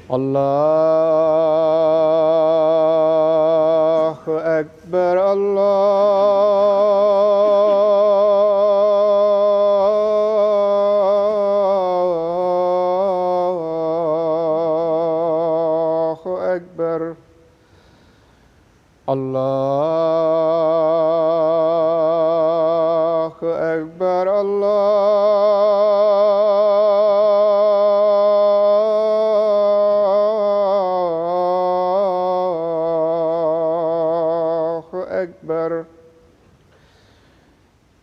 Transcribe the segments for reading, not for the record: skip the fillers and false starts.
الله أكبر الله أكبر الله أكبر الله أكبر.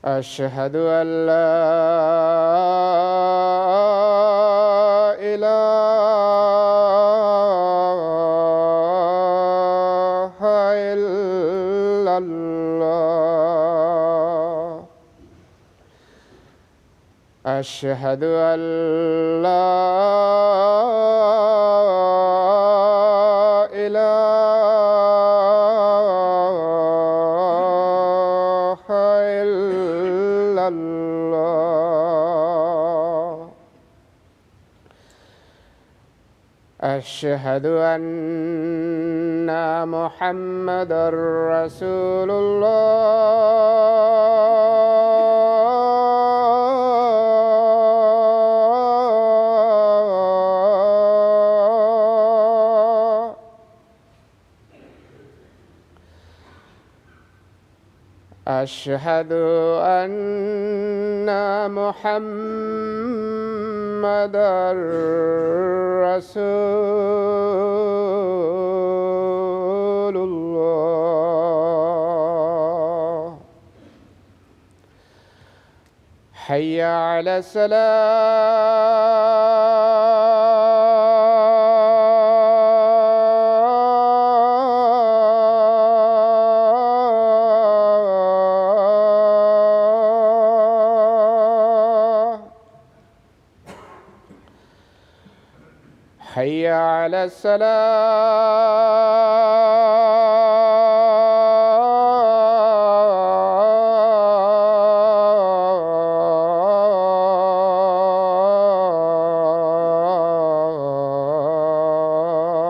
أشهد أن لا إله إلا الله. أشهد أن لا إله إلا الله. أشهد أن محمدًا رسول الله. أشهد أن محمدًا رسول الله. حي على الصلاة. حي على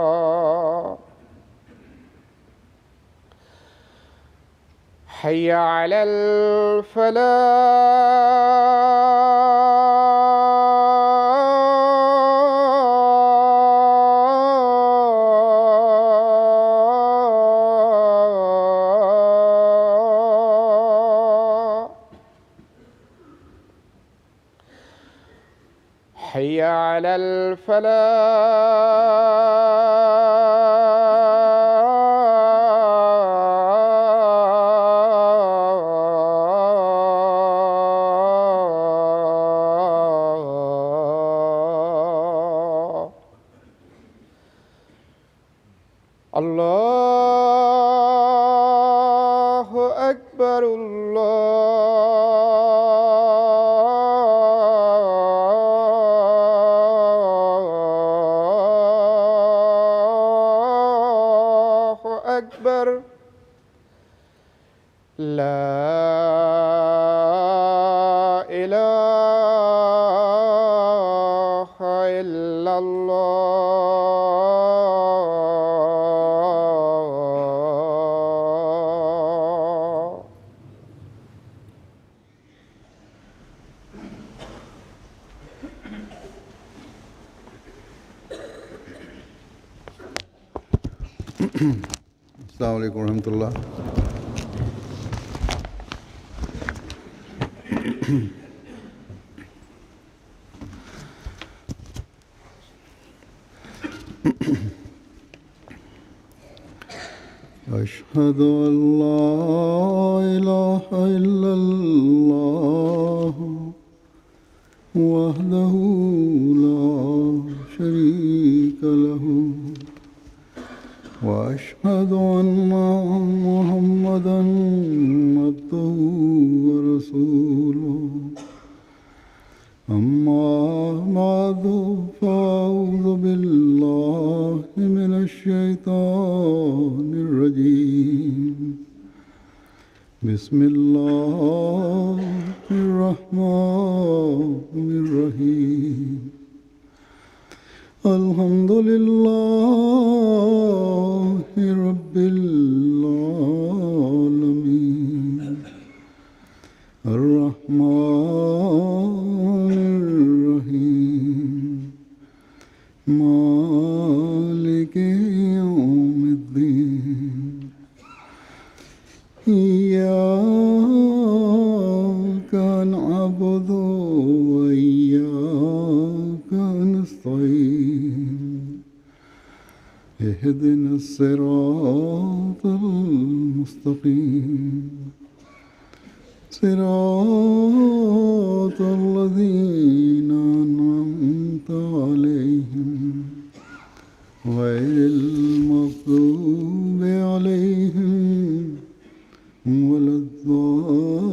الصلاة. حي على الفلاح. حي على الفلاح. الله أكبر الله أكبر. لا إله إلا الله. السلام عليكم ورحمة الله. أشهد أن لا إله إلا الله وحده لا شريك له وأشهد أن محمدًا عبده ورسوله. أما بعد فأعوذ بالله من الشيطان الرجيم. بسم الله الرحمن الرحيم. الحمد لله رب العالمين الرحمن الرحيم مالك يوم الدين إياك نعبد وإياك نستعين اهدنا الصراط المستقيم صراط الذين أنعمت عليهم غير المغضوب عليهم ولا الضالين.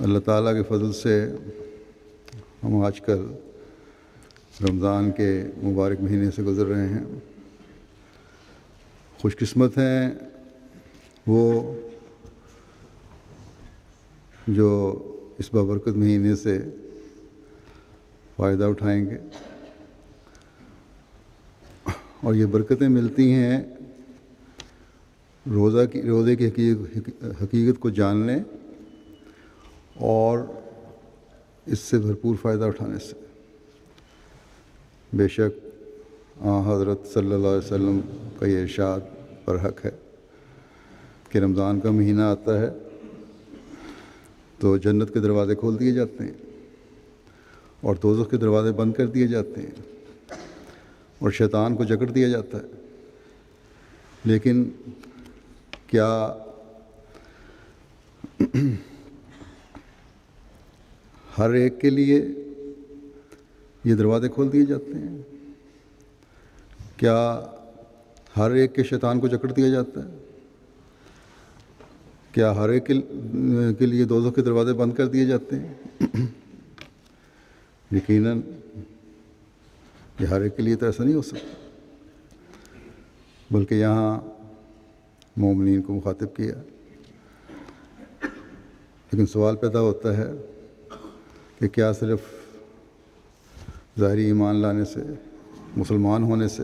اللہ تعالیٰ کے فضل سے ہم آج کل رمضان کے مبارک مہینے سے گزر رہے ہیں. خوش قسمت ہیں وہ جو اس بابرکت مہینے سے فائدہ اٹھائیں گے، اور یہ برکتیں ملتی ہیں روزے کی حقیقت کو جاننے اور اس سے بھرپور فائدہ اٹھانے سے. بے شک حضرت صلی اللہ علیہ وسلم کا یہ ارشاد پر حق ہے کہ رمضان کا مہینہ آتا ہے تو جنت کے دروازے کھول دیے جاتے ہیں اور دوزخ کے دروازے بند کر دیے جاتے ہیں اور شیطان کو جکڑ دیا جاتا ہے. لیکن کیا ہر ایک کے لیے یہ دروازے کھول دیے جاتے ہیں؟ کیا ہر ایک کے شیطان کو جکڑ دیا جاتا ہے؟ کیا ہر ایک کے لیے دوزخ کے دروازے بند کر دیے جاتے ہیں؟ یقیناً یہ ہر ایک کے لیے تو ایسا نہیں ہو سکتا، بلکہ یہاں مومنین کو مخاطب کیا. لیکن سوال پیدا ہوتا ہے کہ کیا صرف ظاہری ایمان لانے سے، مسلمان ہونے سے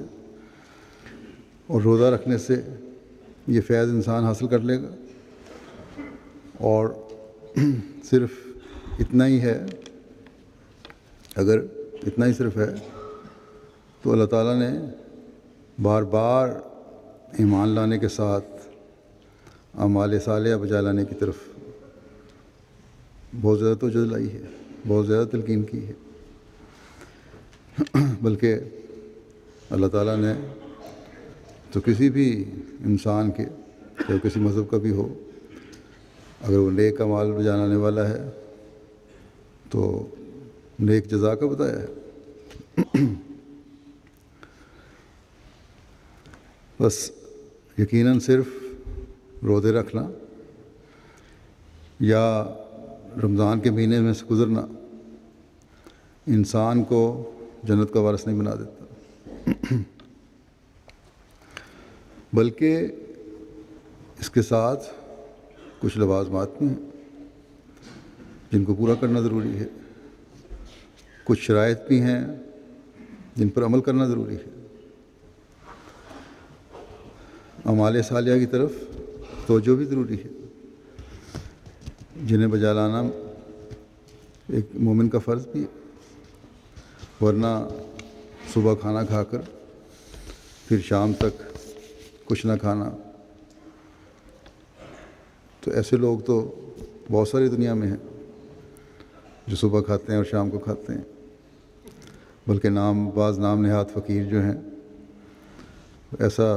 اور روزہ رکھنے سے یہ فیض انسان حاصل کر لے گا؟ اور صرف اتنا ہی ہے؟ اگر اتنا ہی صرف ہے تو اللہ تعالیٰ نے بار بار ایمان لانے کے ساتھ اعمال صالحہ بجا لانے کی طرف بہت زیادہ توجہ دلائی ہے، بہت زیادہ تلقین کی ہے. بلکہ اللہ تعالیٰ نے تو کسی بھی انسان کے، چاہے کسی مذہب کا بھی ہو، اگر وہ نیک اعمال بجا لانے والا ہے تو نیک جزا کا بتایا ہے. بس یقیناً صرف روزے رکھنا یا رمضان کے مہینے میں سے گزرنا انسان کو جنت کا وارث نہیں بنا دیتا، بلکہ اس کے ساتھ کچھ لوازمات بھی ہیں جن کو پورا کرنا ضروری ہے، کچھ شرائط بھی ہیں جن پر عمل کرنا ضروری ہے. اعمال صالحہ کی طرف توجہ بھی ضروری ہے، جنہیں بجا لانا ایک مومن کا فرض بھی ہے. ورنہ صبح کھانا کھا کر پھر شام تک کچھ نہ کھانا، تو ایسے لوگ تو بہت ساری دنیا میں ہیں جو صبح کھاتے ہیں اور شام کو کھاتے ہیں. بلکہ بعض نام نہاد فقیر جو ہیں ایسا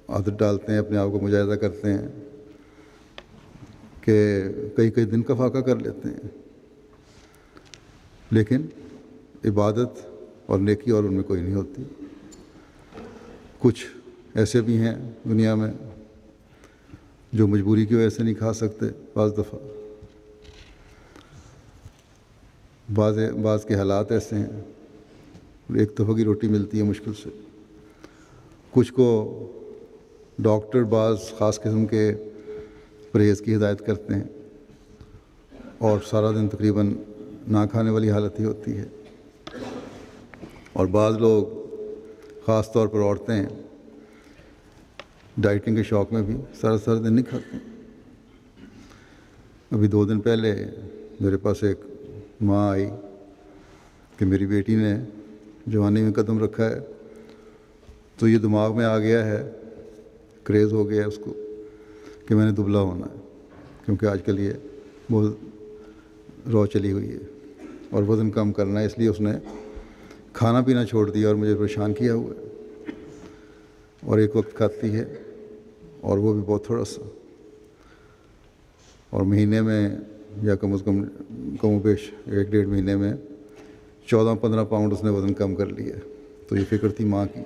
عادت ڈالتے ہیں، اپنے آپ کو مجاہدہ کرتے ہیں کہ کئی کئی دن کا فاقہ کر لیتے ہیں، لیکن عبادت اور نیکی اور ان میں کوئی نہیں ہوتی. کچھ ایسے بھی ہیں دنیا میں جو مجبوری کی وجہ سے نہیں کھا سکتے، بعض دفعہ بعض کے حالات ایسے ہیں ایک دفعہ کی روٹی ملتی ہے مشکل سے. کچھ کو ڈاکٹر بعض خاص قسم کے پرہیز کی ہدایت کرتے ہیں اور سارا دن تقریباً نہ کھانے والی حالت ہی ہوتی ہے. اور بعض لوگ خاص طور پر عورتیں ڈائٹنگ کے شوق میں بھی سارا دن نہیں کھاتے. ابھی 2 دن پہلے میرے پاس ایک ماں آئی کہ میری بیٹی نے جوانی میں قدم رکھا ہے تو یہ دماغ میں آ گیا ہے، کریز ہو گیا ہے اس کو کہ میں نے دبلا ہونا ہے، کیونکہ آج کل یہ بہت رو چلی ہوئی ہے اور وزن کم کرنا ہے، اس لیے اس نے کھانا پینا چھوڑ دیا اور مجھے پریشان کیا ہوا ہے. اور ایک وقت کھاتی ہے اور وہ بھی بہت تھوڑا سا، اور مہینے میں یا کم از کم و بیش 1-1.5 مہینے میں 14-15 پاؤنڈ اس نے وزن کم کر لیا. تو یہ فکر تھی ماں کی.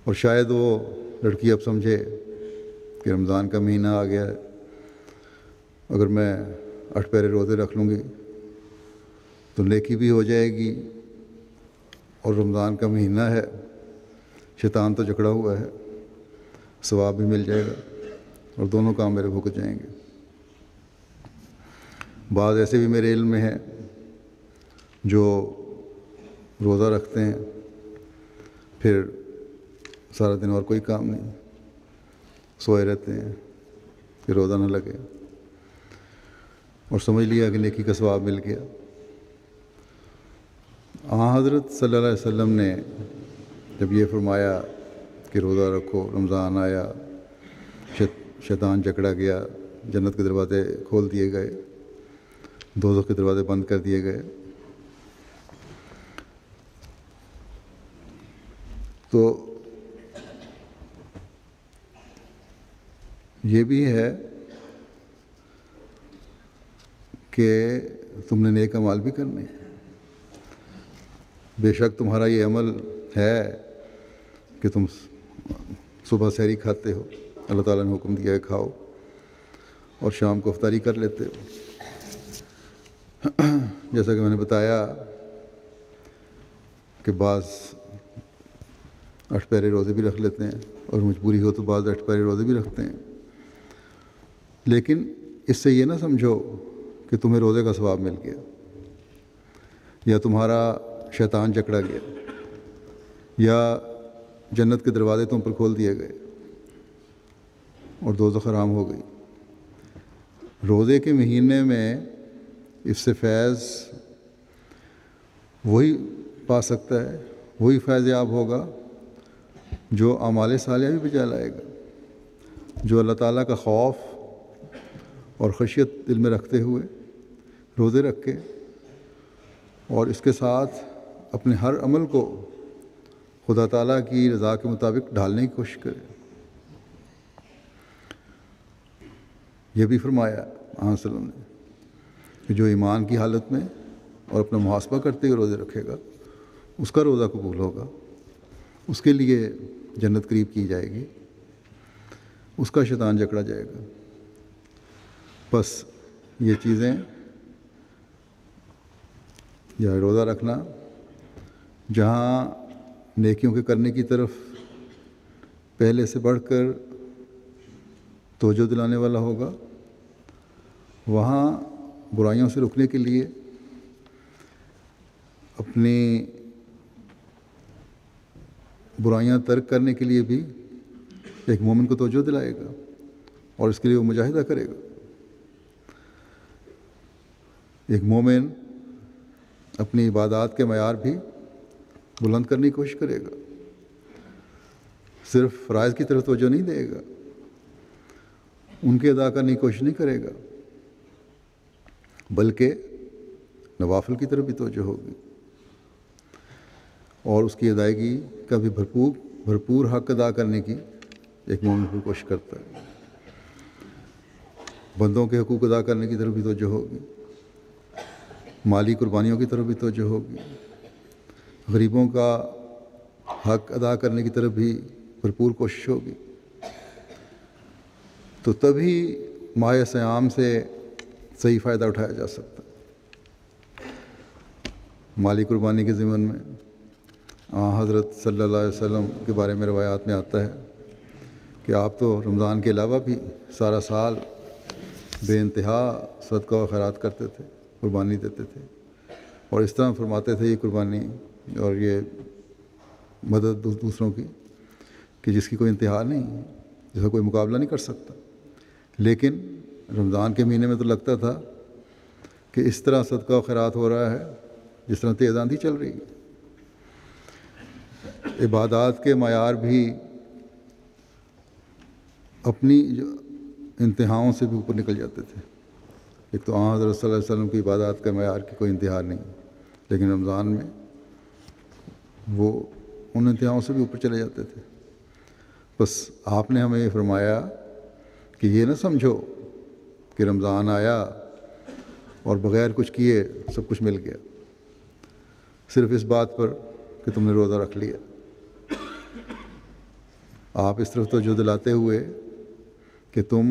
اور شاید وہ لڑکی اب سمجھے کہ رمضان کا مہینہ آ گیا ہے، اگر میں 8 پیرے روزے رکھ لوں گی تو نیکی بھی ہو جائے گی، اور رمضان کا مہینہ ہے، شیطان تو جکڑا ہوا ہے، ثواب بھی مل جائے گا اور دونوں کام میرے بھگت جائیں گے. بعض ایسے بھی میرے علم میں ہیں جو روزہ رکھتے ہیں پھر سارا دن اور کوئی کام نہیں، سوئے رہتے ہیں کہ روزہ نہ لگے، اور سمجھ لیا کہ نیکی کا ثواب مل گیا. حضرت صلی اللہ علیہ وسلم نے جب یہ فرمایا کہ روزہ رکھو، رمضان آیا، شیطان جکڑا گیا، جنت کے دروازے کھول دیے گئے، دوزخ کے دروازے بند کر دیے گئے، تو یہ بھی ہے کہ تم نے نیک اعمال بھی کرنے. بے شک تمہارا یہ عمل ہے کہ تم صبح سحری کھاتے ہو، اللہ تعالیٰ نے حکم دیا ہے کھاؤ، اور شام کو افطاری کر لیتے ہو. جیسا کہ میں نے بتایا کہ بعض 8 پیرے روزے بھی رکھ لیتے ہیں، اور مجبوری ہو تو بعض 8 پیرے روزے بھی رکھتے ہیں. لیکن اس سے یہ نہ سمجھو کہ تمہیں روزے کا ثواب مل گیا یا تمہارا شیطان جکڑا گیا یا جنت کے دروازے تم پر کھول دیے گئے اور دوزخ حرام ہو گئی. روزے کے مہینے میں اس سے فیض وہی پا سکتا ہے، وہی فیض یاب ہوگا جو اعمال صالحہ بھی بجا لائے گا، جو اللہ تعالیٰ کا خوف اور خشیت دل میں رکھتے ہوئے روزے رکھے اور اس کے ساتھ اپنے ہر عمل کو خدا تعالیٰ کی رضا کے مطابق ڈھالنے کی کوشش کرے. یہ بھی فرمایا صلی اللہ علیہ وسلم نے کہ جو ایمان کی حالت میں اور اپنا محاسبہ کرتے ہوئے روزے رکھے گا اس کا روزہ قبول ہوگا، اس کے لیے جنت قریب کی جائے گی، اس کا شیطان جکڑا جائے گا. بس یہ چیزیں، یا روزہ رکھنا جہاں نیکیوں کے کرنے کی طرف پہلے سے بڑھ کر توجہ دلانے والا ہوگا، وہاں برائیوں سے رکنے کے لیے اپنی برائیاں ترک کرنے کے لیے بھی ایک مومن کو توجہ دلائے گا اور اس کے لیے وہ مجاہدہ کرے گا. ایک مومن اپنی عبادات کے معیار بھی بلند کرنے کی کوشش کرے گا، صرف فرائض کی طرف توجہ نہیں دے گا، ان کے ادا کرنے کی کوشش نہیں کرے گا، بلکہ نوافل کی طرف بھی توجہ ہوگی اور اس کی ادائیگی کا بھی بھرپور حق ادا کرنے کی ایک مومن بھی کوشش کرتا ہے. بندوں کے حقوق ادا کرنے کی طرف بھی توجہ ہوگی، مالی قربانیوں کی طرف بھی توجہ ہوگی، غریبوں کا حق ادا کرنے کی طرف بھی بھرپور کوشش ہوگی. تو تبھی ماہ صیام سے صحیح فائدہ اٹھایا جا سکتا ہے. مالی قربانی کے ضمن میں حضرت صلی اللہ علیہ وسلم کے بارے میں روایات میں آتا ہے کہ آپ تو رمضان کے علاوہ بھی سارا سال بے انتہا صدقہ و خیرات کرتے تھے، قربانی دیتے تھے، اور اس طرح فرماتے تھے یہ قربانی اور یہ مدد دوسروں کی کہ جس کی کوئی انتہا نہیں، جس کا کوئی مقابلہ نہیں کر سکتا۔ لیکن رمضان کے مہینے میں تو لگتا تھا کہ اس طرح صدقہ و خیرات ہو رہا ہے جس طرح تیز آندھی چل رہی ہے۔ عبادات کے معیار بھی اپنی انتہاؤں سے بھی اوپر نکل جاتے تھے۔ ایک تو حضرت صلی اللہ علیہ وسلم کی عبادات کا معیار کی کوئی انتہا نہیں، لیکن رمضان میں وہ ان انتہاؤں سے بھی اوپر چلے جاتے تھے۔ بس آپ نے ہمیں یہ فرمایا کہ یہ نہ سمجھو کہ رمضان آیا اور بغیر کچھ کیے سب کچھ مل گیا، صرف اس بات پر کہ تم نے روزہ رکھ لیا۔ آپ اس طرف توجہ دلاتے ہوئے کہ تم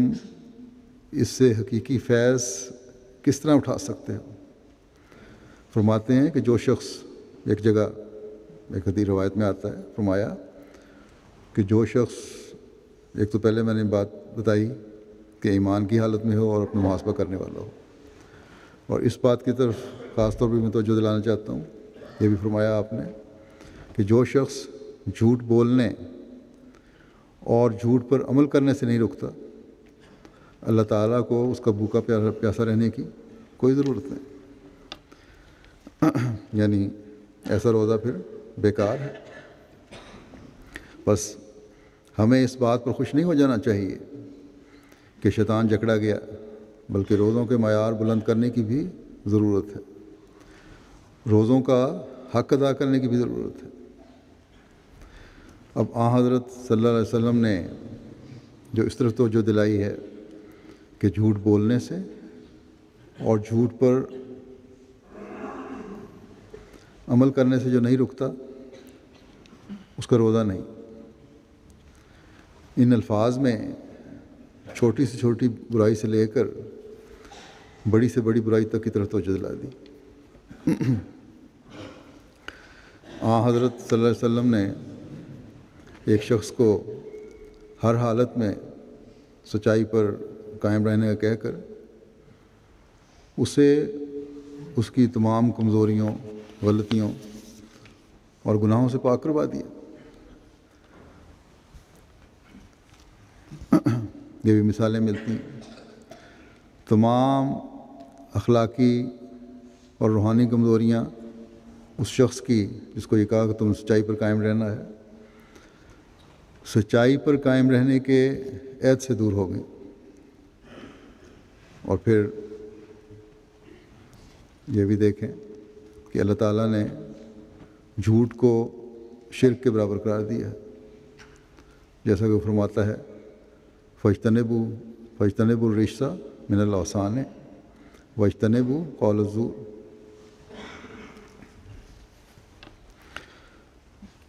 اس سے حقیقی فیض کس طرح اٹھا سکتے ہو، فرماتے ہیں کہ جو شخص ایک جگہ ایک حدیث روایت میں آتا ہے، فرمایا کہ جو شخص، ایک تو پہلے میں نے بات بتائی کہ ایمان کی حالت میں ہو اور اپنا محاسبہ کرنے والا ہو، اور اس بات کی طرف خاص طور پہ میں توجہ دلانا چاہتا ہوں، یہ بھی فرمایا آپ نے کہ جو شخص جھوٹ بولنے اور جھوٹ پر عمل کرنے سے نہیں رکتا، اللہ تعالیٰ کو اس کا بھوکا پیاسا رہنے کی کوئی ضرورت نہیں، یعنی ایسا روزہ پھر بیکار ہے۔ بس ہمیں اس بات پر خوش نہیں ہو جانا چاہیے کہ شیطان جکڑا گیا، بلکہ روزوں کے معیار بلند کرنے کی بھی ضرورت ہے، روزوں کا حق ادا کرنے کی بھی ضرورت ہے۔ اب حضرت صلی اللہ علیہ وسلم نے جو اس طرف توجہ دلائی ہے کہ جھوٹ بولنے سے اور جھوٹ پر عمل کرنے سے جو نہیں رکتا اس کا روزہ نہیں، ان الفاظ میں چھوٹی سے چھوٹی برائی سے لے کر بڑی سے بڑی برائی تک کی طرف توجہ دلا دی۔ حضرت صلی اللہ علیہ وسلم نے ایک شخص کو ہر حالت میں سچائی پر قائم رہنے کا کہہ کر اسے اس کی تمام کمزوریوں، غلطیوں اور گناہوں سے پاک کروا دیا۔ یہ بھی مثالیں ملتی ہیں۔ تمام اخلاقی اور روحانی کمزوریاں اس شخص کی جس کو یہ کہا کہ تم سچائی پر قائم رہنا ہے، سچائی پر قائم رہنے کے عہد سے دور ہو گئی، اور پھر یہ بھی دیکھیں کہ اللہ تعالیٰ نے جھوٹ کو شرک کے برابر قرار دیا ہے، جیسا کہ وہ فرماتا ہے فَاجْتَنِبُوا الرِّجْسَ مِنَ الْأَوْثَانِ وَاجْتَنِبُوا قَوْلَ الزُّورِ۔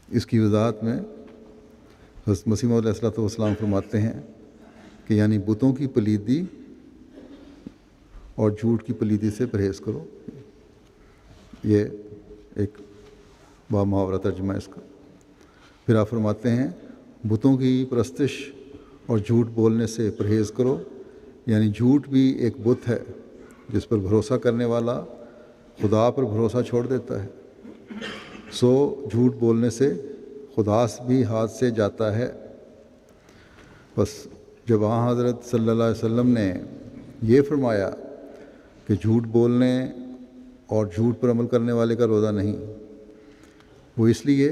اس کی وضاحت میں حضرت مسیح موعود علیہ السلام فرماتے ہیں کہ یعنی بتوں کی پلیدی اور جھوٹ کی پلیدی سے پرہیز کرو۔ یہ ایک محاورہ ترجمہ ہے اس کا۔ پھر آپ فرماتے ہیں بتوں کی پرستش اور جھوٹ بولنے سے پرہیز کرو، یعنی جھوٹ بھی ایک بت ہے جس پر بھروسہ کرنے والا خدا پر بھروسہ چھوڑ دیتا ہے، سو جھوٹ بولنے سے خدا بھی ہاتھ سے جاتا ہے۔ بس جب حضرت صلی اللہ علیہ وسلم نے یہ فرمایا کہ جھوٹ بولنے اور جھوٹ پر عمل کرنے والے کا روزہ نہیں، وہ اس لیے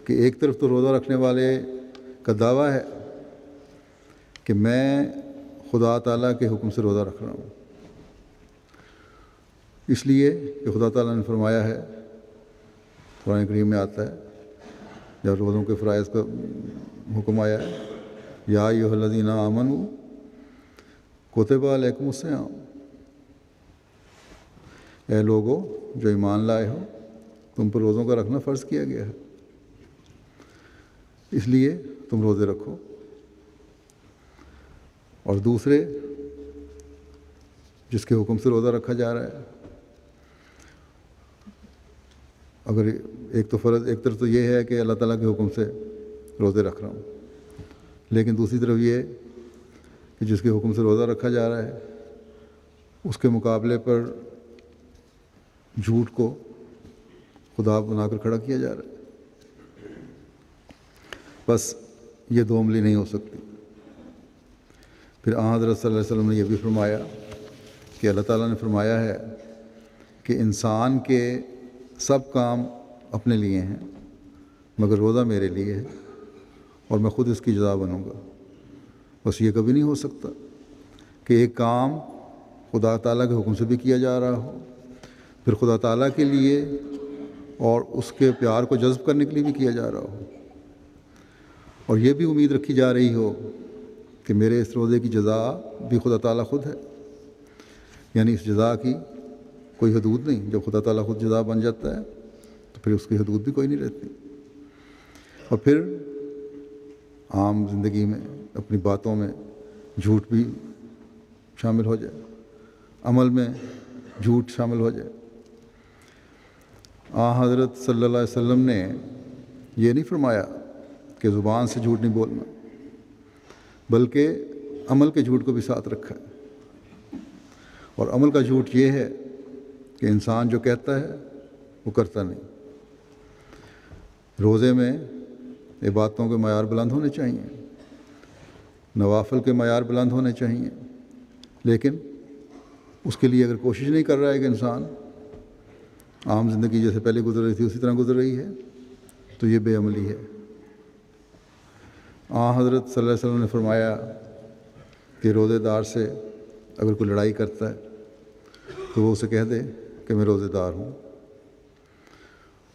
کہ ایک طرف تو روزہ رکھنے والے کا دعویٰ ہے کہ میں خدا تعالیٰ کے حکم سے روزہ رکھ رہا ہوں، اس لیے کہ خدا تعالیٰ نے فرمایا ہے، قرآن کریم میں آتا ہے جب روزوں کے فرائض کا حکم آیا ہے، یا ایھا الذین آمنوا کتب علیکم الصیام، اے لوگو جو ایمان لائے ہو تم پر روزوں کا رکھنا فرض کیا گیا ہے، اس لیے تم روزے رکھو۔ اور دوسرے جس کے حکم سے روزہ رکھا جا رہا ہے، اگر ایک طرف تو یہ ہے کہ اللہ تعالیٰ کے حکم سے روزے رکھ رہا ہوں، لیکن دوسری طرف یہ کہ جس کے حکم سے روزہ رکھا جا رہا ہے اس کے مقابلے پر جھوٹ کو خدا بنا کر کھڑا کیا جا رہا ہے۔ بس یہ دو عملی نہیں ہو سکتی۔ پھر حضرت صلی اللہ علیہ وسلم نے یہ بھی فرمایا کہ اللہ تعالیٰ نے فرمایا ہے کہ انسان کے سب کام اپنے لیے ہیں مگر روزہ میرے لیے ہے اور میں خود اس کی جزا بنوں گا۔ بس یہ کبھی نہیں ہو سکتا کہ ایک کام خدا تعالیٰ کے حکم سے بھی کیا جا رہا ہو، پھر خدا تعالیٰ کے لیے اور اس کے پیار کو جذب کرنے کے لیے بھی کیا جا رہا ہو، اور یہ بھی امید رکھی جا رہی ہو کہ میرے اس روزے کی جزا بھی خدا تعالیٰ خود ہے۔ یعنی اس جزا کی کوئی حدود نہیں، جب خدا تعالیٰ خود جزا بن جاتا ہے تو پھر اس کی حدود بھی کوئی نہیں رہتی۔ اور پھر عام زندگی میں اپنی باتوں میں جھوٹ بھی شامل ہو جائے، عمل میں جھوٹ شامل ہو جائے۔ حضرت صلی اللہ علیہ وسلم نے یہ نہیں فرمایا کہ زبان سے جھوٹ نہیں بولنا، بلکہ عمل کے جھوٹ کو بھی ساتھ رکھا ہے۔ اور عمل کا جھوٹ یہ ہے کہ انسان جو کہتا ہے وہ کرتا نہیں۔ روزے میں عبادتوں کے معیار بلند ہونے چاہیے، نوافل کے معیار بلند ہونے چاہیے، لیکن اس کے لیے اگر کوشش نہیں کر رہا ہے کہ انسان عام زندگی جیسے پہلے گزر رہی تھی اسی طرح گزر رہی ہے تو یہ بے عملی ہے۔ حضرت صلی اللہ علیہ وسلم نے فرمایا کہ روزے دار سے اگر کوئی لڑائی کرتا ہے تو وہ اسے کہہ دے کہ میں روزے دار ہوں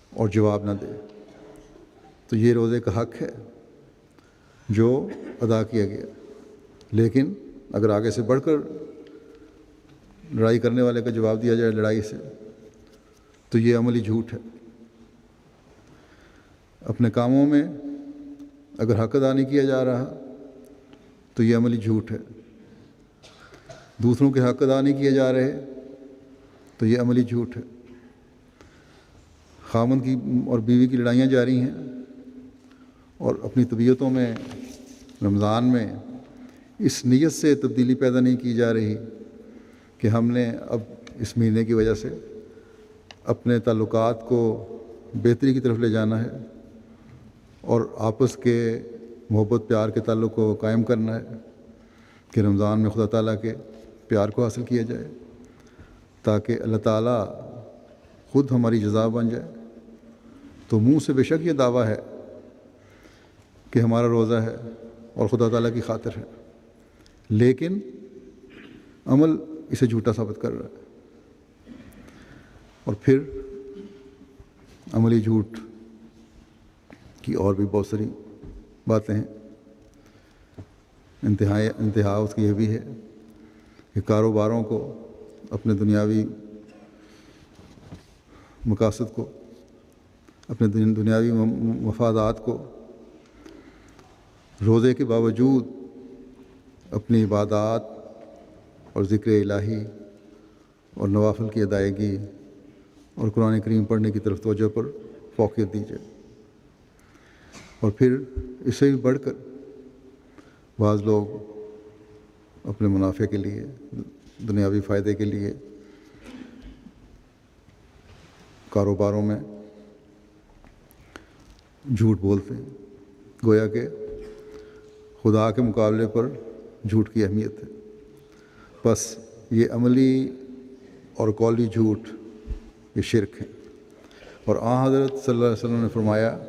اور جواب نہ دے، تو یہ روزے کا حق ہے جو ادا کیا گیا۔ لیکن اگر آگے سے بڑھ کر لڑائی کرنے والے کا جواب دیا جائے لڑائی سے تو یہ عملی جھوٹ ہے۔ اپنے کاموں میں اگر حق ادا نہیں کیا جا رہا تو یہ عملی جھوٹ ہے، دوسروں کے حق ادا نہیں کیے جا رہے تو یہ عملی جھوٹ ہے۔ خاوند کی اور بیوی کی لڑائیاں جاری ہیں اور اپنی طبیعتوں میں رمضان میں اس نیت سے تبدیلی پیدا نہیں کی جا رہی کہ ہم نے اب اس مہینے کی وجہ سے اپنے تعلقات کو بہتری کی طرف لے جانا ہے اور آپس کے محبت پیار کے تعلق کو قائم کرنا ہے کہ رمضان میں خدا تعالیٰ کے پیار کو حاصل کیا جائے تاکہ اللہ تعالیٰ خود ہماری جزا بن جائے۔ تو منہ سے بے شک یہ دعویٰ ہے کہ ہمارا روزہ ہے اور خدا تعالیٰ کی خاطر ہے، لیکن عمل اسے جھوٹا ثابت کر رہا ہے۔ اور پھر عملی جھوٹ کی اور بھی بہت ساری باتیں ہیں۔ انتہا اس کی یہ بھی ہے کہ کاروباروں کو اپنے دنیاوی مقاصد کو، اپنے دنیاوی مفادات کو روزے کے باوجود اپنی عبادات اور ذکر الہی اور نوافل کی ادائیگی اور قرآن کریم پڑھنے کی طرف توجہ پر فوقیت دی جائے۔ اور پھر اس سے بھی بڑھ کر بعض لوگ اپنے منافع کے لیے، دنیاوی فائدے کے لیے کاروباروں میں جھوٹ بولتے ہیں، گویا کہ خدا کے مقابلے پر جھوٹ کی اہمیت ہے۔ بس یہ عملی اور قولی جھوٹ یہ شرک ہے۔ اور حضرت صلی اللہ علیہ وسلم نے فرمایا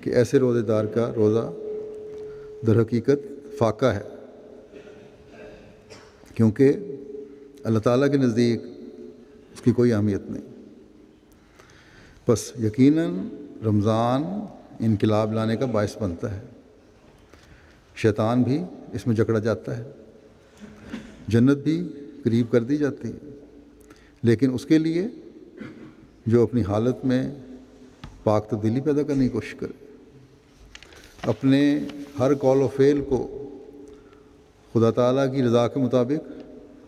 کہ ایسے روزے دار کا روزہ در حقیقت فاقہ ہے، کیونکہ اللہ تعالیٰ کے نزدیک اس کی کوئی اہمیت نہیں۔ بس یقیناً رمضان انقلاب لانے کا باعث بنتا ہے، شیطان بھی اس میں جکڑا جاتا ہے، جنت بھی قریب کر دی جاتی ہے، لیکن اس کے لیے جو اپنی حالت میں پاک تبدیلی پیدا کرنے کی کوشش کرے، اپنے ہر قول و فعل کو خدا تعالیٰ کی رضا کے مطابق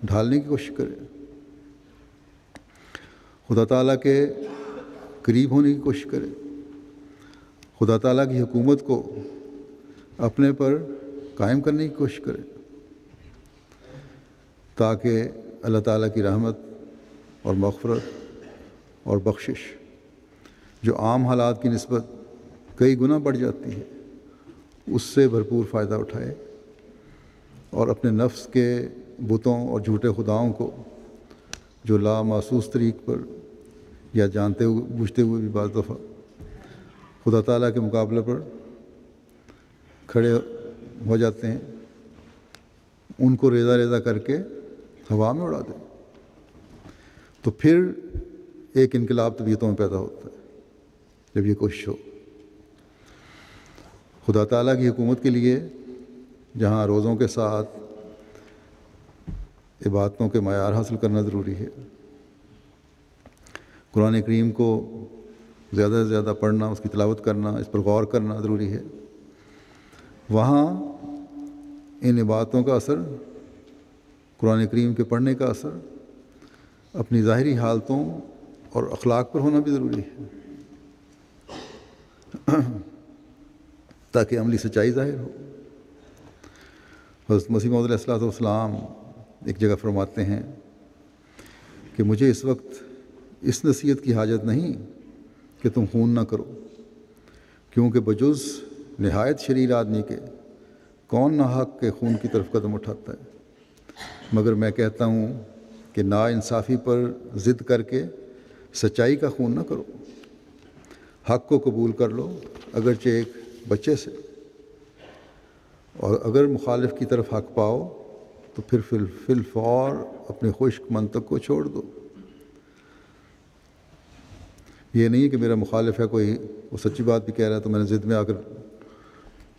ڈھالنے کی کوشش کرے، خدا تعالیٰ کے قریب ہونے کی کوشش کرے، خدا تعالیٰ کی حکومت کو اپنے پر قائم کرنے کی کوشش کرے، تاکہ اللہ تعالیٰ کی رحمت اور مغفرت اور بخشش جو عام حالات کی نسبت کئی گنا بڑھ جاتی ہے اس سے بھرپور فائدہ اٹھائے اور اپنے نفس کے بتوں اور جھوٹے خداؤں کو جو لا محسوس طریق پر یا جانتے ہوئے بوجھتے ہوئے بھی بعض دفعہ خدا تعالیٰ کے مقابلے پر کھڑے ہو جاتے ہیں، ان کو ریزہ ریزہ کر کے ہوا میں اڑا دیں، تو پھر ایک انقلاب طبیعتوں میں پیدا ہوتا ہے جب یہ کوشش ہو خدا تعالیٰ کی حکومت کے لیے، جہاں روزوں کے ساتھ عبادتوں کے معیار حاصل کرنا ضروری ہے، قرآن کریم کو زیادہ سے زیادہ پڑھنا، اس کی تلاوت کرنا، اس پر غور کرنا ضروری ہے، وہاں ان عبادتوں کا اثر، قرآن کریم کے پڑھنے کا اثر اپنی ظاہری حالتوں اور اخلاق پر ہونا بھی ضروری ہے تاکہ عملی سچائی ظاہر ہو۔ حضرت مسیح موعود علیہ السلام ایک جگہ فرماتے ہیں کہ مجھے اس وقت اس نصیحت کی حاجت نہیں کہ تم خون نہ کرو، کیونکہ بجز نہایت شریر آدمی کے کون ناحق کے خون کی طرف قدم اٹھاتا ہے، مگر میں کہتا ہوں کہ نا انصافی پر ضد کر کے سچائی کا خون نہ کرو، حق کو قبول کر لو اگرچہ ایک بچے سے، اور اگر مخالف کی طرف حق پاؤ تو پھر فی الفور اپنے خشک منطق کو چھوڑ دو۔ یہ نہیں کہ میرا مخالف ہے کوئی، وہ سچی بات بھی کہہ رہا ہے تو میں نے ضد میں آ کر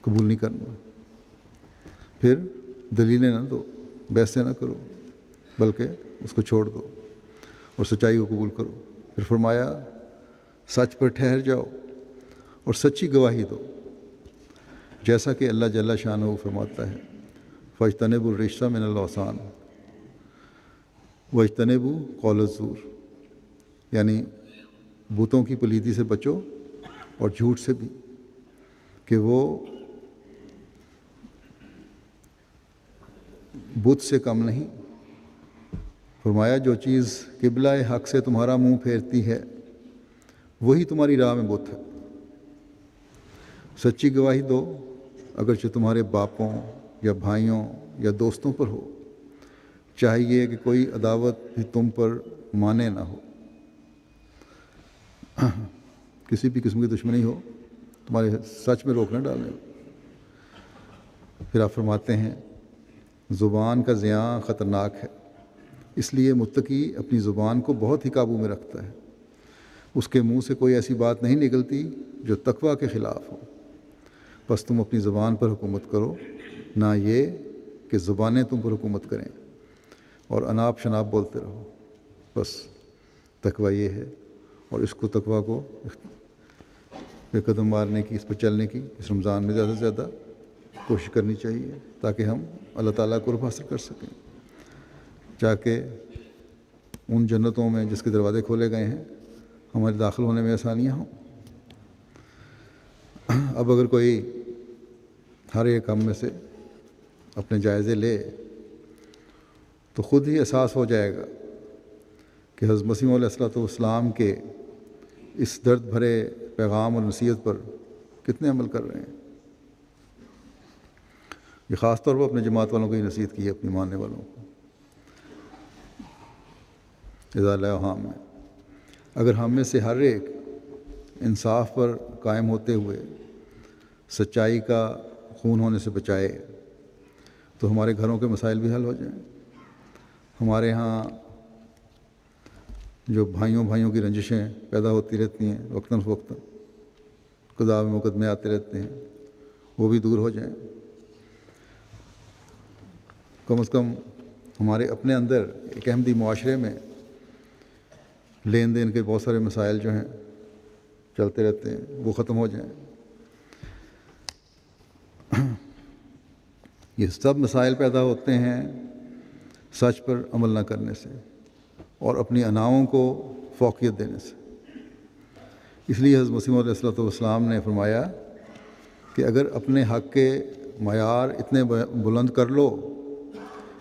قبول نہیں کرنا، پھر دلیلیں نہ دو، بحثیں نہ کرو، بلکہ اس کو چھوڑ دو اور سچائی کو قبول کرو۔ پھر فرمایا سچ پر ٹھہر جاؤ اور سچی گواہی دو، جیسا کہ اللہ جل شانہ فرماتا ہے فاجتنبوا الرجس من الاوثان واجتنبوا قول الزور، یعنی بتوں کی پلیدی سے بچو اور جھوٹ سے بھی، کہ وہ بت سے کم نہیں۔ فرمایا جو چیز قبلہ حق سے تمہارا منہ پھیرتی ہے وہی تمہاری راہ میں بت ہے۔ سچی گواہی دو اگرچہ تمہارے باپوں یا بھائیوں یا دوستوں پر ہو، چاہیے کہ کوئی عداوت بھی تم پر مانے نہ ہو، کسی بھی قسم کی دشمنی ہو تمہارے سچ میں روک نہ ڈالنے۔ پھر آپ فرماتے ہیں زبان کا زیاں خطرناک ہے، اس لیے متقی اپنی زبان کو بہت ہی قابو میں رکھتا ہے، اس کے منہ سے کوئی ایسی بات نہیں نکلتی جو تقویٰ کے خلاف ہو۔ بس تم اپنی زبان پر حکومت کرو، نہ یہ کہ زبانیں تم پر حکومت کریں، اور اناپ شناپ بولتے رہو۔ بس تقویٰ یہ ہے، اور اس کو تقویٰ کو پہ قدم مارنے کی، اس پر چلنے کی اس رمضان میں زیادہ سے زیادہ کوشش کرنی چاہیے، تاکہ ہم اللہ تعالیٰ کو قرب حاصل کر سکیں، تاکہ ان جنتوں میں جس کے دروازے کھولے گئے ہیں ہمارے داخل ہونے میں آسانیاں ہوں۔ اب اگر کوئی ہر ایک ہم میں سے اپنے جائزے لے تو خود ہی احساس ہو جائے گا کہ حضرت مسیح علیہ السلام کے اس درد بھرے پیغام اور نصیحت پر کتنے عمل کر رہے ہیں۔ یہ خاص طور پر اپنے جماعت والوں کو ہی نصیحت کی ہے، اپنی ماننے والوں کو۔ اذا لا ہم ہے، اگر ہم میں سے ہر ایک انصاف پر قائم ہوتے ہوئے سچائی کا خون ہونے سے بچائے تو ہمارے گھروں کے مسائل بھی حل ہو جائیں۔ ہمارے ہاں جو بھائیوں کی رنجشیں پیدا ہوتی رہتی ہیں وقتاً فوقتاً، قضاء میں مقدمے آتے رہتے ہیں، وہ بھی دور ہو جائیں۔ کم از کم ہمارے اپنے اندر ایک احمدی معاشرے میں لین دین کے بہت سارے مسائل جو ہیں چلتے رہتے ہیں، وہ ختم ہو جائیں۔ یہ سب مسائل پیدا ہوتے ہیں سچ پر عمل نہ کرنے سے اور اپنی اناؤں کو فوقیت دینے سے۔ اس لیے حضرت مسیح علیہ السلام نے فرمایا کہ اگر اپنے حق کے معیار اتنے بلند کر لو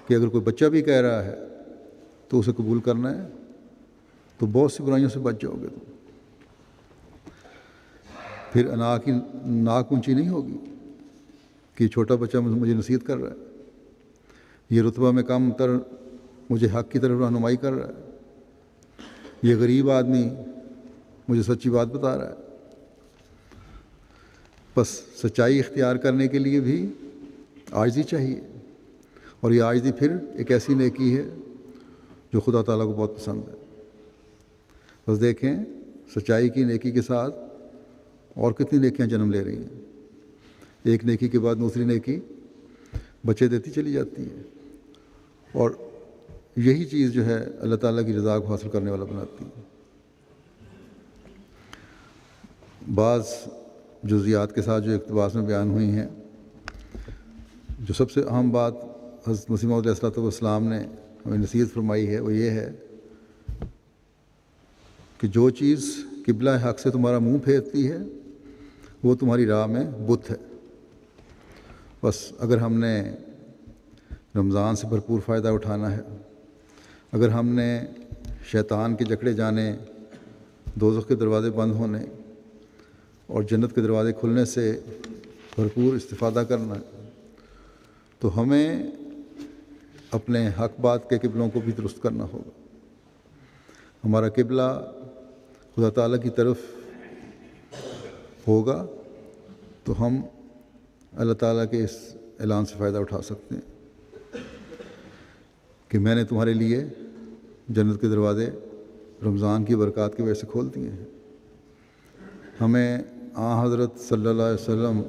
کہ اگر کوئی بچہ بھی کہہ رہا ہے تو اسے قبول کرنا ہے، تو بہت سی برائیوں سے بچ جاؤ گے تم۔ پھر انا کی ناک اونچی نہیں ہوگی کہ چھوٹا بچہ مجھے نصیحت کر رہا ہے، یہ رتبہ میں کم تر مجھے حق کی طرف رہنمائی کر رہا ہے، یہ غریب آدمی مجھے سچی بات بتا رہا ہے۔ بس سچائی اختیار کرنے کے لیے بھی عاجزی چاہیے، اور یہ عاجزی پھر ایک ایسی نیکی ہے جو خدا تعالیٰ کو بہت پسند ہے۔ بس دیکھیں سچائی کی نیکی کے ساتھ اور کتنی نیکیاں جنم لے رہی ہیں، ایک نیکی کے بعد دوسری نیکی بچے دیتی چلی جاتی ہے، اور یہی چیز جو ہے اللہ تعالیٰ کی رضا کو حاصل کرنے والا بناتی ہے۔ بعض جزیات کے ساتھ جو اقتباس میں بیان ہوئی ہیں، جو سب سے اہم بات حضرت مسیح موعود علیہ السلام نے ہمیں نصیحت فرمائی ہے وہ یہ ہے کہ جو چیز قبلہ حق سے تمہارا منہ پھیرتی ہے وہ تمہاری راہ میں بت ہے۔ بس اگر ہم نے رمضان سے بھرپور فائدہ اٹھانا ہے، اگر ہم نے شیطان کے جکڑے جانے، دوزخ کے دروازے بند ہونے اور جنت کے دروازے کھلنے سے بھرپور استفادہ کرنا ہے، تو ہمیں اپنے حق بات کے قبلوں کو بھی درست کرنا ہوگا۔ ہمارا قبلہ خدا تعالیٰ کی طرف ہوگا تو ہم اللہ تعالیٰ کے اس اعلان سے فائدہ اٹھا سکتے ہیں کہ میں نے تمہارے لیے جنت کے دروازے رمضان کی برکات کی وجہ سے کھول دیے ہیں۔ ہمیں حضرت صلی اللہ علیہ وسلم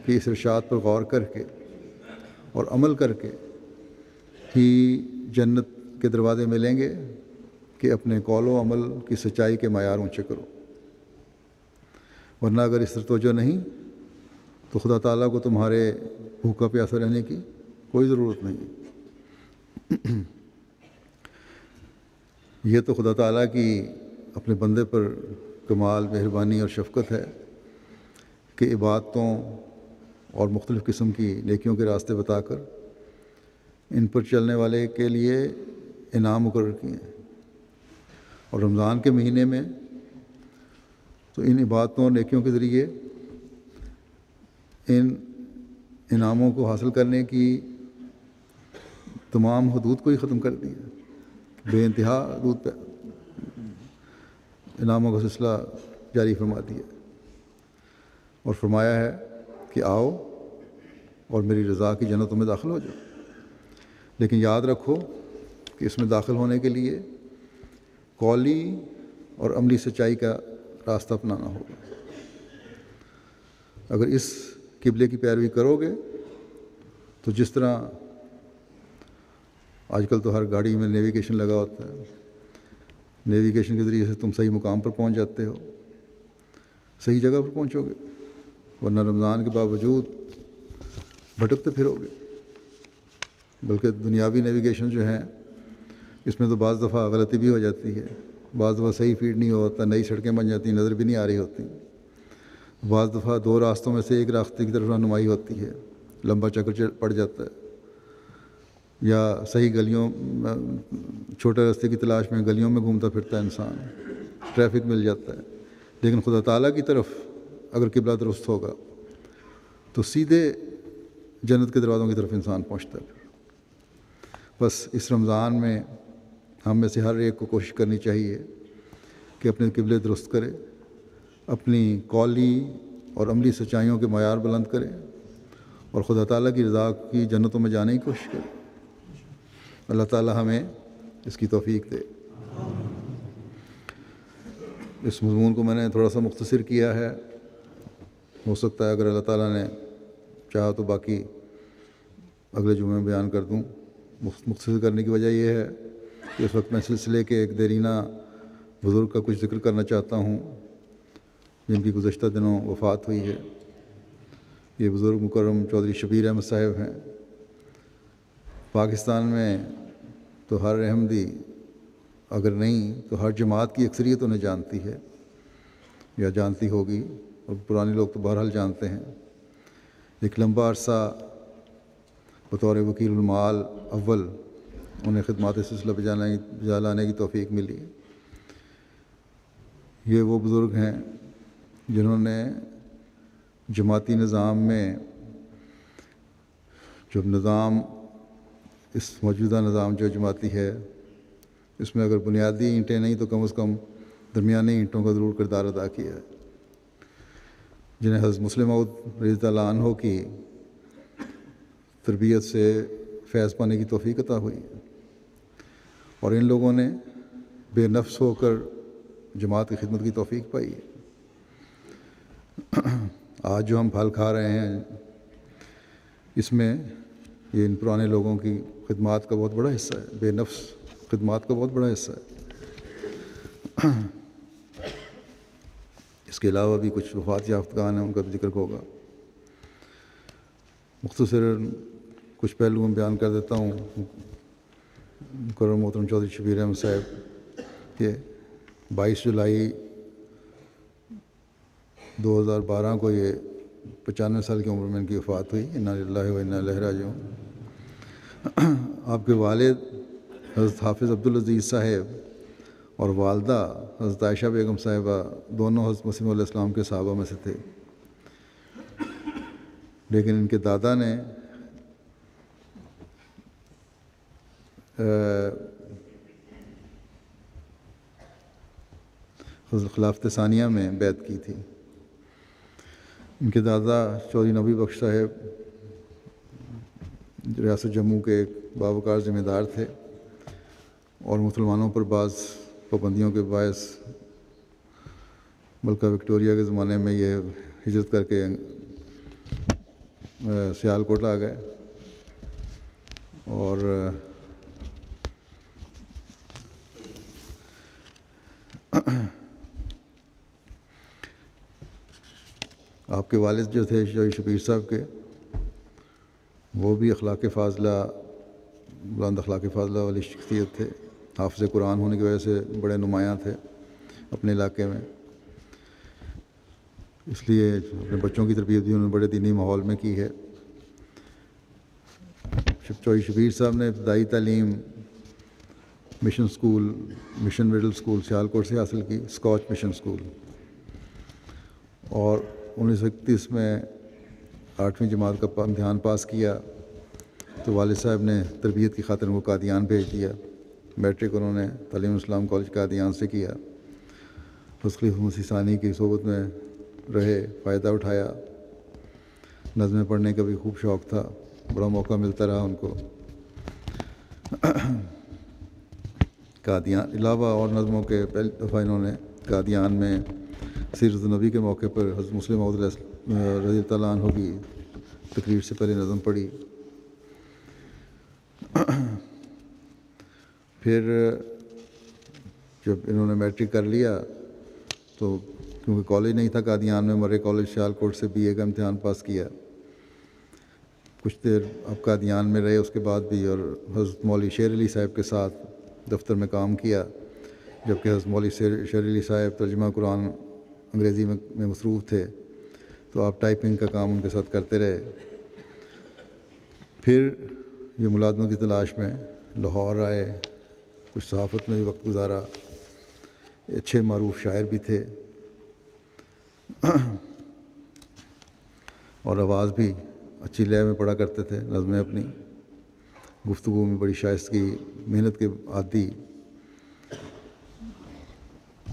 کی اس ارشاد پر غور کر کے اور عمل کر کے ہی جنت کے دروازے ملیں گے کہ اپنے قول و عمل کی سچائی کے معیار اونچے کرو، ورنہ اگر اس طرح توجہ نہیں تو خدا تعالیٰ کو تمہارے بھوکا پیاسا رہنے کی کوئی ضرورت نہیں۔ یہ تو خدا تعالیٰ کی اپنے بندے پر کمال مہربانی اور شفقت ہے کہ عبادتوں اور مختلف قسم کی نیکیوں کے راستے بتا کر ان پر چلنے والے کے لیے انعام مقرر کیے ہیں، اور رمضان کے مہینے میں تو ان عبادتوں اور نیکیوں کے ذریعے ان انعاموں کو حاصل کرنے کی تمام حدود کو ہی ختم کر دیا، بے انتہا حدود پہ انعاموں کا سلسلہ جاری فرما دیا، اور فرمایا ہے کہ آؤ اور میری رضا کی جنتوں میں داخل ہو جاؤ۔ لیکن یاد رکھو کہ اس میں داخل ہونے کے لیے قولی اور عملی سچائی کا راستہ اپنانا ہوگا۔ اگر اس قبلے کی پیروی کرو گے تو جس طرح آج کل تو ہر گاڑی میں نیویگیشن لگا ہوتا ہے، نیویگیشن کے ذریعے سے تم صحیح مقام پر پہنچ جاتے ہو، صحیح جگہ پر پہنچو گے، ورنہ رمضان کے باوجود بھٹکتے پھرو گے۔ بلکہ دنیاوی نیویگیشن جو ہیں اس میں تو بعض دفعہ غلطی بھی ہو جاتی ہے، بعض دفعہ صحیح فیڈ نہیں ہوتا، نئی سڑکیں بن جاتی ہیں، نظر بھی نہیں آ رہی ہوتی، بعض دفعہ دو راستوں میں سے ایک راستے کی طرف رہنمائی ہوتی ہے، لمبا چکر پڑ جاتا ہے، یا صحیح گلیوں چھوٹے راستے کی تلاش میں گلیوں میں گھومتا پھرتا ہے انسان، ٹریفک مل جاتا ہے۔ لیکن خدا تعالیٰ کی طرف اگر قبلہ درست ہوگا تو سیدھے جنت کے دروازوں کی طرف انسان پہنچتا ہے۔ بس اس رمضان میں ہم میں سے ہر ایک کو کوشش کرنی چاہیے کہ اپنے قبلے درست کرے، اپنی قولی اور عملی سچائیوں کے معیار بلند کرے، اور خدا تعالیٰ کی رضا کی جنتوں میں جانے کی کوشش کرے۔ اللہ تعالیٰ ہمیں اس کی توفیق دے۔ اس مضمون کو میں نے تھوڑا سا مختصر کیا ہے، ہو سکتا ہے اگر اللہ تعالیٰ نے چاہا تو باقی اگلے جمعے میں بیان کر دوں۔ مختصر کرنے کی وجہ یہ ہے کہ اس وقت میں سلسلے کے ایک دیرینہ بزرگ کا کچھ ذکر کرنا چاہتا ہوں جن کی گزشتہ دنوں وفات ہوئی ہے۔ یہ بزرگ مکرم چودھری شبیر احمد صاحب ہیں۔ پاکستان میں تو ہر احمدی اگر نہیں تو ہر جماعت کی اکثریت انہیں جانتی ہے یا جانتی ہوگی، اور پرانے لوگ تو بہرحال جانتے ہیں۔ ایک لمبا عرصہ بطور وکیل المال اول انہیں خدمات سلسلہ بجا لانے کی توفیق ملی۔ یہ وہ بزرگ ہیں جنہوں نے جماعتی نظام میں، جب نظام اس موجودہ نظام جو جماعتی ہے اس میں اگر بنیادی اینٹیں نہیں تو کم از کم درمیانی اینٹوں کا ضرور کردار ادا کیا ہے، جنہیں حضرت مسلم موعود رضی اللہ عنہ کی تربیت سے فیض پانے کی توفیق عطا ہوئی ہے، اور ان لوگوں نے بے نفس ہو کر جماعت کی خدمت کی توفیق پائی ہے۔ آج جو ہم پھل کھا رہے ہیں اس میں یہ ان پرانے لوگوں کی خدمات کا بہت بڑا حصہ ہے، بے نفس خدمات کا بہت بڑا حصہ ہے۔ اس کے علاوہ بھی کچھ وفات یافتگان ہیں، ان کا بھی ذکر ہوگا۔ مختصر کچھ پہلو میں بیان کر دیتا ہوں۔ مکرم محترم چودھری شبیر احمد صاحب کے 22 جولائی 2012 کو یہ 95 سال کی عمر میں ان کی وفات ہوئی۔ انا للہ و انا الیہ راجعون۔ آپ کے والد حضرت حافظ عبدالعزیز صاحب اور والدہ حضرت عائشہ بیگم صاحبہ دونوں حضرت مسیح علیہ السلام کے صحابہ میں سے تھے، لیکن ان کے دادا نے حضرت خلافت ثانیہ میں بیعت کی تھی۔ ان کے دادا چودھری نبی بخش صاحب ریاست جموں کے ایک باوقار ذمہ دار تھے، اور مسلمانوں پر بعض پابندیوں کے باعث ملکہ وکٹوریہ کے زمانے میں یہ ہجرت کر کے سیالکوٹ آ گئے، اور آپ کے والد جو تھے چودھری شبیر صاحب کے، وہ بھی اخلاق فاضلہ، بلند اخلاق فاضلہ والی شخصیت تھے۔ حافظ قرآن ہونے کی وجہ سے بڑے نمایاں تھے اپنے علاقے میں، اس لیے اپنے بچوں کی تربیت بھی انہوں نے بڑے دینی ماحول میں کی ہے۔ چودھری شبیر صاحب نے ابتدائی تعلیم مشن مڈل اسکول سیالکوٹ سے حاصل کی، اسکاچ مشن اسکول، اور 1931 میں 8ویں جماعت کا امتحان پاس کیا تو والد صاحب نے تربیت کی خاطر ان کو قادیان بھیج دیا۔ میٹرک انہوں نے تعلیم اسلام کالج قادیان سے کیا۔ حضرت خلیفہ مسیح ثانی کی صحبت میں رہے، فائدہ اٹھایا، نظمیں پڑھنے کا بھی خوب شوق تھا، بڑا موقع ملتا رہا ان کو۔ قادیان علاوہ اور نظموں کے پہلی دفعہ انہوں نے قادیان میں سیرت النبی کے موقع پر حضرت مسلم موعود رضی اللہ عنہ کی تقریر سے پہلے نظم پڑھی۔ پھر جب انہوں نے میٹرک کر لیا تو کیونکہ کالج نہیں تھا قادیان میں، مرے کالج سیالکوٹ سے BA کا امتحان پاس کیا۔ کچھ دیر اب قادیان میں رہے اس کے بعد بھی، اور حضرت مولوی شیر علی صاحب کے ساتھ دفتر میں کام کیا، جبکہ حضرت مولوی شیر علی صاحب ترجمہ قرآن انگریزی میں مصروف تھے، تو آپ ٹائپنگ کا کام ان کے ساتھ کرتے رہے۔ پھر یہ ملازمت کی تلاش میں لاہور آئے، کچھ صحافت میں بھی وقت گزارا، اچھے معروف شاعر بھی تھے، اور آواز بھی اچھی لے میں پڑھا کرتے تھے، نظمیں اپنی، گفتگو میں بڑی شائستگی، محنت کے عادی۔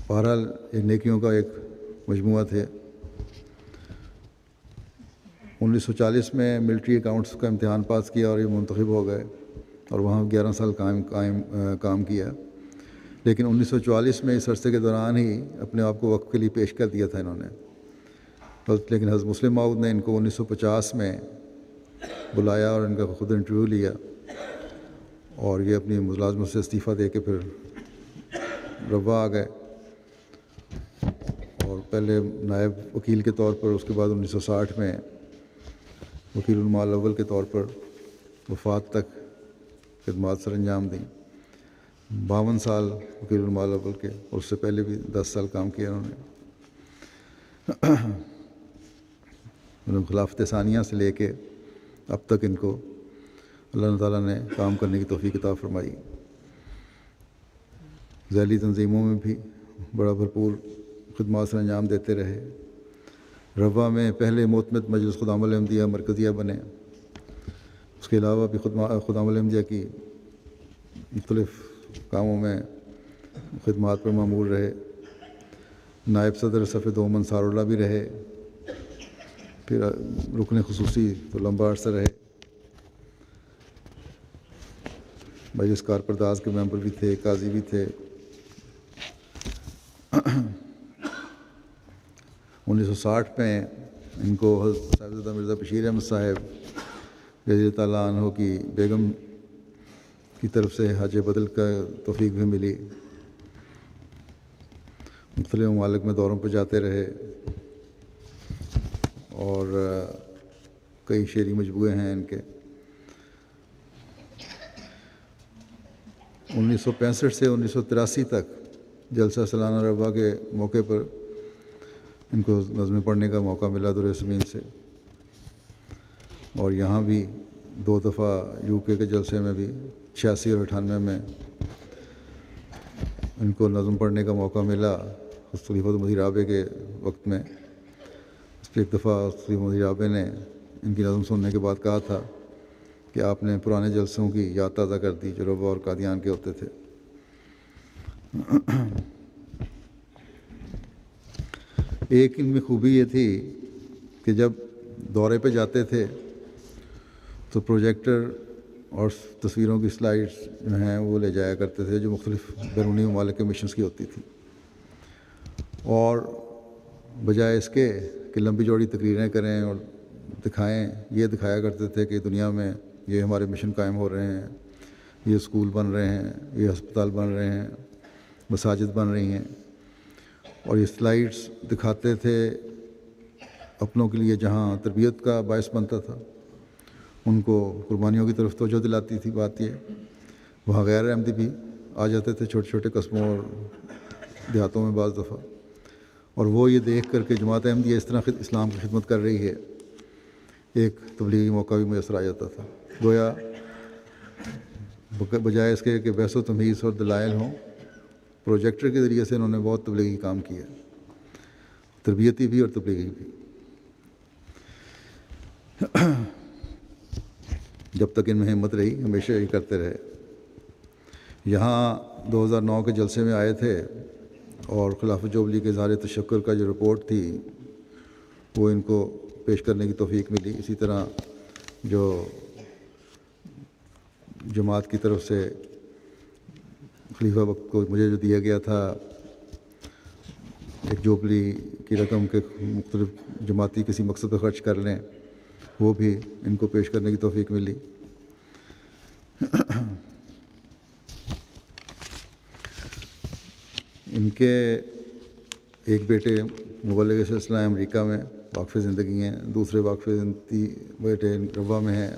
بہرحال یہ نیکیوں کا ایک مجموعہ تھے۔ 1940 میں ملٹری اکاؤنٹس کا امتحان پاس کیا اور یہ منتخب ہو گئے، اور وہاں 11 سال کام کیا، لیکن 1944 میں اس عرصے کے دوران ہی اپنے آپ کو وقف کے لیے پیش کر دیا تھا انہوں نے۔ لیکن حضرت مسلم موعود نے ان کو 1950 میں بلایا اور ان کا خود انٹرویو لیا، اور یہ اپنی ملازمت سے استعفیٰ دے کے پھر روا آ گئے، اور پہلے نائب وکیل کے طور پر، اس کے بعد 1960 میں وکیل المال اول کے طور پر وفات تک خدمات سر انجام دیں۔ 52 سال وکیل المال اول کے، اور اس سے پہلے بھی 10 سال کام کیا انہوں نے۔ خلافت ثانیہ سے لے کے اب تک ان کو اللہ تعالیٰ نے کام کرنے کی توفیق عطا فرمائی۔ ذیلی تنظیموں میں بھی بڑا بھرپور خدمات سے انجام دیتے رہے۔ ربوہ میں پہلے معتمد مجلس خدام الحمدیہ مرکزیہ بنے۔ اس کے علاوہ بھی خدام الحمدیہ کی مختلف کاموں میں خدمات پر مامور رہے۔ نائب صدر صف دوم انصار اللہ بھی رہے، پھر رکن خصوصی تو لمبا عرصہ رہے، مجلس کارپرداز کے ممبر بھی تھے، قاضی بھی تھے۔ 1960 میں ان کو حضرت صاحبزادہ مرزا بشیر احمد صاحب رضی اللہ تعالیٰ عنہ کی بیگم کی طرف سے حج بدل کا توفیق بھی ملی۔ مختلف ممالک میں دوروں پہ جاتے رہے اور کئی شعری مجموعے ہیں ان کے۔ 1965 سے 1983 تک جلسہ سالانہ ربوہ کے موقع پر ان کو نظمیں پڑھنے کا موقع ملا در زمین سے، اور یہاں بھی 2 دفعہ UK کے جلسے میں بھی 86 اور 98 میں ان کو نظم پڑھنے کا موقع ملا خلیفۃ المسیح رابع کے وقت میں۔ اس پہ ایک دفعہ خلیفۃ المسیح رابع نے ان کی نظم سننے کے بعد کہا تھا کہ آپ نے پرانے جلسوں کی یاد تازہ کر دی جو ربوہ اور قادیان کے ہوتے تھے۔ ایک ان میں خوبی یہ تھی کہ جب دورے پہ جاتے تھے تو پروجیکٹر اور تصویروں کی سلائڈز جو ہیں وہ لے جایا کرتے تھے جو مختلف بیرونی ممالک کے مشنز کی ہوتی تھی، اور بجائے اس کے کہ لمبی چوڑی تقریریں کریں اور دکھائیں، یہ دکھایا کرتے تھے کہ دنیا میں یہ ہمارے مشن قائم ہو رہے ہیں، یہ اسکول بن رہے ہیں، یہ ہسپتال بن رہے ہیں، مساجد بن رہی ہیں، اور یہ سلائڈز دکھاتے تھے اپنوں کے لیے جہاں تربیت کا باعث بنتا تھا، ان کو قربانیوں کی طرف توجہ دلاتی تھی۔ بات یہ وہاں غیر احمدی بھی آ جاتے تھے چھوٹے چھوٹے قصبوں اور دیہاتوں میں بعض دفعہ، اور وہ یہ دیکھ کر کہ جماعت احمدیہ اس طرح اسلام کی خدمت کر رہی ہے، ایک تبلیغی موقع بھی میسر آ جاتا تھا۔ گویا بجائے اس کے کہ بحث و تمہیز اور دلائل ہوں، پروجیکٹر کے ذریعے سے انہوں نے بہت تبلیغی کام کیا، تربیتی بھی اور تبلیغی بھی۔ جب تک ان میں ہمت رہی ہمیشہ یہ کرتے رہے۔ یہاں 2009 کے جلسے میں آئے تھے اور خلافت جوبلی کے اظہار تشکر کا جو رپورٹ تھی وہ ان کو پیش کرنے کی توفیق ملی۔ اسی طرح جو جماعت کی طرف سے خلیفہ وقت کو مجھے جو دیا گیا تھا ایک جوبلی کی رقم کے مختلف جماعتی کسی مقصد پر خرچ کر لیں، وہ بھی ان کو پیش کرنے کی توفیق ملی۔ ان کے ایک بیٹے مبلغ سلسلہ امریکہ میں واقف زندگی ہیں، دوسرے واقف زندگی بیٹے ربوہ میں ہیں،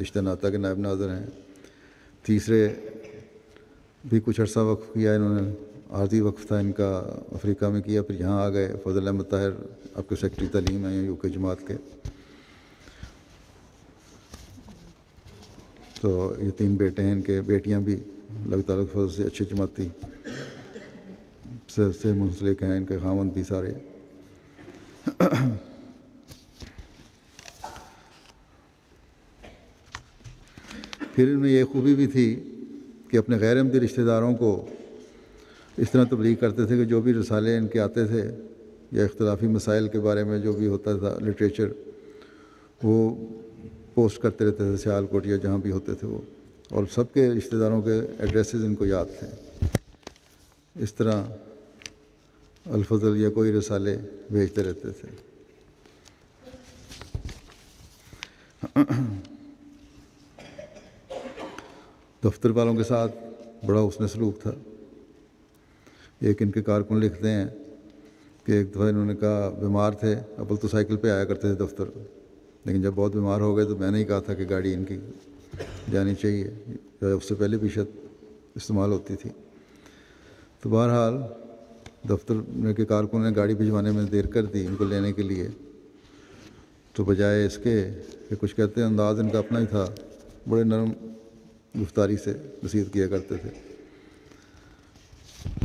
رشتہ ناطہ کے نائب ناظر ہیں، تیسرے بھی کچھ عرصہ وقف کیا انہوں نے، عارضی وقف تھا ان کا، افریقہ میں کیا، پھر یہاں آ گئے۔ فضل احمد طاہر آپ کے سیکرٹری تعلیم ہیں UK جماعت کے۔ تو یہ 3 بیٹے ہیں ان کے، بیٹیاں بھی اللہ تعالیٰ کے فضل سے اچھے جماعتی سے منسلک ہیں، ان کے خاوند بھی سارے۔ پھر ان میں یہ خوبی بھی تھی کہ اپنے غیر احمدی رشتہ داروں کو اس طرح تبلیغ کرتے تھے کہ جو بھی رسالے ان کے آتے تھے یا اختلافی مسائل کے بارے میں جو بھی ہوتا تھا لٹریچر، وہ پوسٹ کرتے رہتے تھے سیال کوٹ یا جہاں بھی ہوتے تھے وہ، اور سب کے رشتہ داروں کے ایڈریسز ان کو یاد تھے۔ اس طرح الفضل یا کوئی رسالے بھیجتے رہتے تھے۔ دفتر والوں کے ساتھ بڑا حسن سلوک تھا۔ ایک ان کے کارکن لکھتے ہیں کہ ایک دفعہ انہوں نے کہا بیمار تھے، اول تو سائیکل پہ آیا کرتے تھے دفتر، لیکن جب بہت بیمار ہو گئے تو میں نے ہی کہا تھا کہ گاڑی ان کی جانی چاہیے، جو اس سے پہلے بھی شاید استعمال ہوتی تھی۔ تو بہرحال دفتر کے کارکن نے گاڑی بھجوانے میں دیر کر دی ان کو لینے کے لیے، تو بجائے اس کے کہ کچھ کہتے ہیں انداز ان کا اپنا ہی تھا بڑے نرم گفتاری سے نصیحت کیا کرتے تھے۔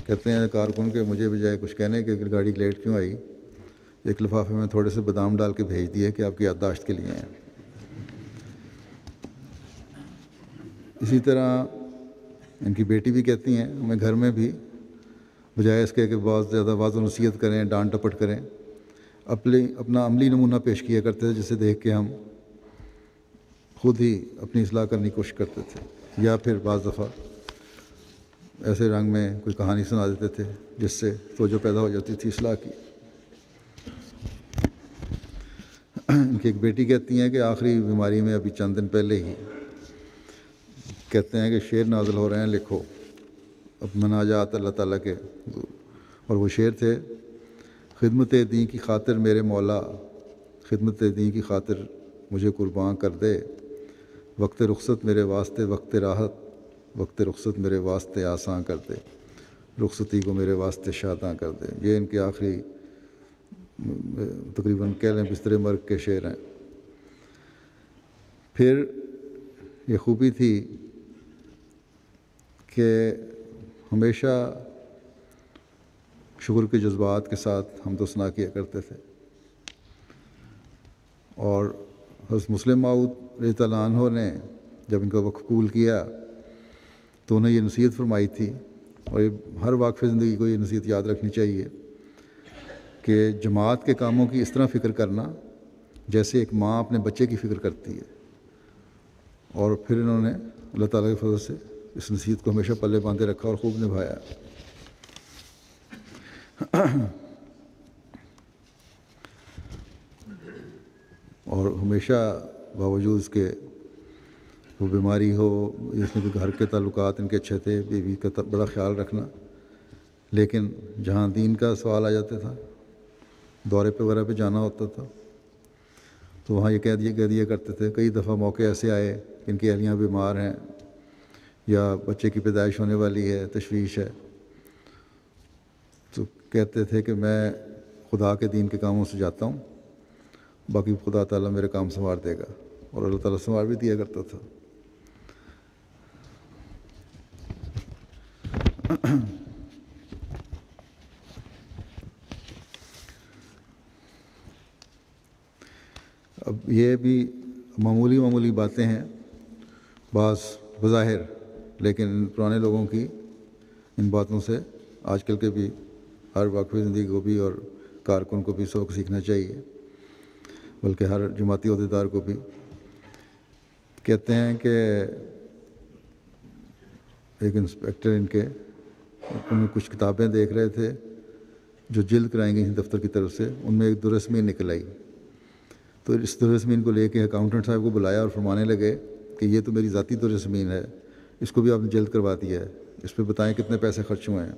کہتے ہیں کارکن کہ مجھے بجائے کچھ کہنے کہ گاڑی لیٹ کیوں آئی، ایک لفافے میں تھوڑے سے بادام ڈال کے بھیج دیے کہ آپ کی یادداشت کے لیے ہیں۔ اسی طرح ان کی بیٹی بھی کہتی ہیں ہمیں گھر میں بھی بجائے اس کے کہ بہت زیادہ واضح نصیحت کریں، ڈانٹ ٹپٹ کریں، اپنا عملی نمونہ پیش کیا کرتے تھے جسے دیکھ کے ہم خود ہی اپنی اصلاح کرنے کی کوشش کرتے تھے، یا پھر بعض دفعہ ایسے رنگ میں کوئی کہانی سنا دیتے تھے جس سے توجہ پیدا ہو جاتی تھی اصلاح کی۔ ان کی ایک بیٹی کہتی ہیں کہ آخری بیماری میں ابھی چند دن پہلے ہی کہتے ہیں کہ شعر نازل ہو رہے ہیں، لکھو۔ اب مناجات اللہ تعالیٰ کے، اور وہ شعر تھے: خدمت دین کی خاطر میرے مولا، خدمت دین کی خاطر مجھے قربان کر دے، وقت رخصت میرے واسطے وقت راحت، وقت رخصت میرے واسطے آساں کر دے، رخصتی کو میرے واسطے شاداں کر دے۔ یہ ان کے آخری تقریباً کہہ لیں بستر مرگ کے شعر ہیں۔ پھر یہ خوبی تھی کہ ہمیشہ شکر کے جذبات کے ساتھ حمد و ثنا کیا کرتے تھے، اور حضرت مسلم موعود رضی اللہ عنہ نے جب ان کا وقف قبول کیا تو انہیں یہ نصیحت فرمائی تھی، اور یہ ہر واقف زندگی کو یہ نصیحت یاد رکھنی چاہیے کہ جماعت کے کاموں کی اس طرح فکر کرنا جیسے ایک ماں اپنے بچے کی فکر کرتی ہے۔ اور پھر انہوں نے اللہ تعالیٰ کے فضل سے اس نصیحت کو ہمیشہ پلے باندھے رکھا اور خوب نبھایا۔ اور ہمیشہ باوجود اس کے وہ بیماری ہو، اس میں گھر کے تعلقات ان کے اچھے تھے، بیوی کا بڑا خیال رکھنا، لیکن جہاں دین کا سوال آ جاتا تھا، دورے پہ وغیرہ پہ جانا ہوتا تھا، تو وہاں یہ کہہ دیا کرتے تھے۔ کئی دفعہ موقع ایسے آئے کہ ان کی اہلیاں بیمار ہیں یا بچے کی پیدائش ہونے والی ہے، تشویش ہے، تو کہتے تھے کہ میں خدا کے دین کے کاموں سے جاتا ہوں، باقی خدا تعالیٰ میرے کام سنوار دے گا، اور اللہ تعالیٰ سنوار بھی دیا کرتا تھا۔ اب یہ بھی معمولی باتیں ہیں بعض بظاہر، لیکن پرانے لوگوں کی ان باتوں سے آج کل کے بھی ہر واقعی زندگی کو بھی اور کارکن کو بھی سبق سیکھنا چاہیے، بلکہ ہر جماعتی عہدیدار کو بھی۔ کہتے ہیں کہ ایک انسپیکٹر ان کے ان کچھ کتابیں دیکھ رہے تھے جو جلد کرائیں گئی دفتر کی طرف سے، ان میں ایک درسمین نکل آئی، تو اس درسمین کو لے کے اکاؤنٹنٹ صاحب کو بلایا اور فرمانے لگے کہ یہ تو میری ذاتی درسمین ہے، اس کو بھی آپ نے جلد کروا دیا ہے، اس پہ بتائیں کتنے پیسے خرچ ہوئے ہیں۔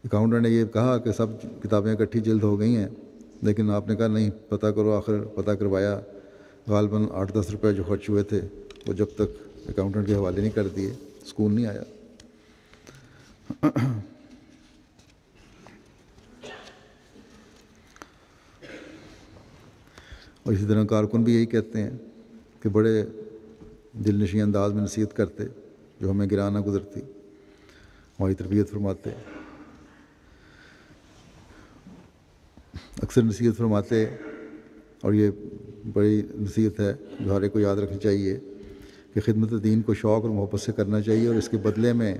اکاؤنٹنٹ نے یہ کہا کہ سب کتابیں اکٹھی جلد ہو گئی ہیں، لیکن آپ نے کہا نہیں، پتہ کرو۔ آخر پتہ کروایا، غالباً 8-10 روپے جو خرچ ہوئے تھے وہ جب تک اکاؤنٹنٹ کے حوالے نہیں کر دیے سکون نہیں آیا۔ اور اسی طرح کارکن بھی یہی کہتے ہیں کہ بڑے دل نشین انداز میں نصیحت کرتے، جو ہمیں گراں نہ گزرتی، ہماری تربیت فرماتے، اکثر نصیحت فرماتے، اور یہ بڑی نصیحت ہے جو ہر ایک کو یاد رکھنی چاہیے کہ خدمت دین کو شوق اور محبت سے کرنا چاہیے، اور اس کے بدلے میں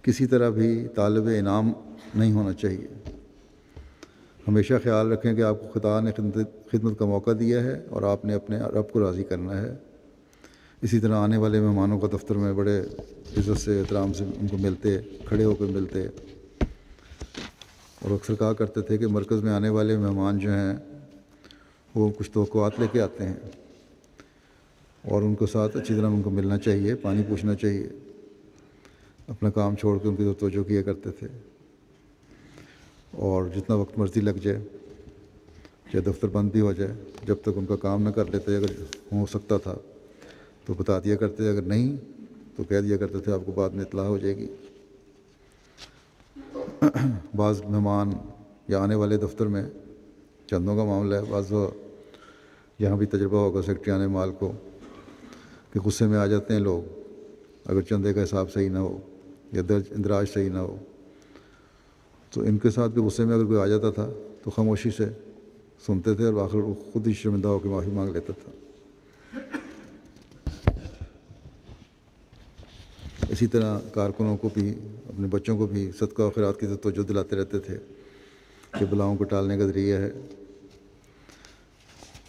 کسی طرح بھی طالب انعام نہیں ہونا چاہیے۔ ہمیشہ خیال رکھیں کہ آپ کو خدا نے خدمت کا موقع دیا ہے اور آپ نے اپنے رب کو راضی کرنا ہے۔ اسی طرح آنے والے مہمانوں کا دفتر میں بڑے عزت سے احترام سے ان کو ملتے، کھڑے ہو کر ملتے، اور اکثر کہا کرتے تھے کہ مرکز میں آنے والے مہمان جو ہیں وہ کچھ توقعات لے کے آتے ہیں، اور ان کے ساتھ اچھی طرح ان کو ملنا چاہیے، پانی پوچھنا چاہیے، اپنا کام چھوڑ کے ان کی طرف توجہ کیا کرتے تھے، اور جتنا وقت مرضی لگ جائے، چاہے دفتر بند بھی ہو جائے، جب تک ان کا کام نہ کر لیتے، اگر ہو سکتا تھا تو بتا دیا کرتے، اگر نہیں تو کہہ دیا کرتے تھے آپ کو بعد میں اطلاع ہو جائے گی۔ بعض مہمان یا آنے والے دفتر میں چندوں کا معاملہ ہے، بعض یہاں بھی تجربہ ہوگا سیکرٹریان مال کو، کہ غصے میں آ جاتے ہیں لوگ اگر چندے کا حساب صحیح نہ ہو یا اندراج صحیح نہ ہو، تو ان کے ساتھ بھی غصے میں اگر کوئی آ جاتا تھا تو خاموشی سے سنتے تھے اور آخر وہ خود ہی شرمندہ ہو کے معافی مانگ لیتا تھا۔ اسی طرح کارکنوں کو بھی، اپنے بچوں کو بھی صدقہ و خیرات کی توجہ دلاتے رہتے تھے کہ بلاؤں کو ٹالنے کا ذریعہ ہے،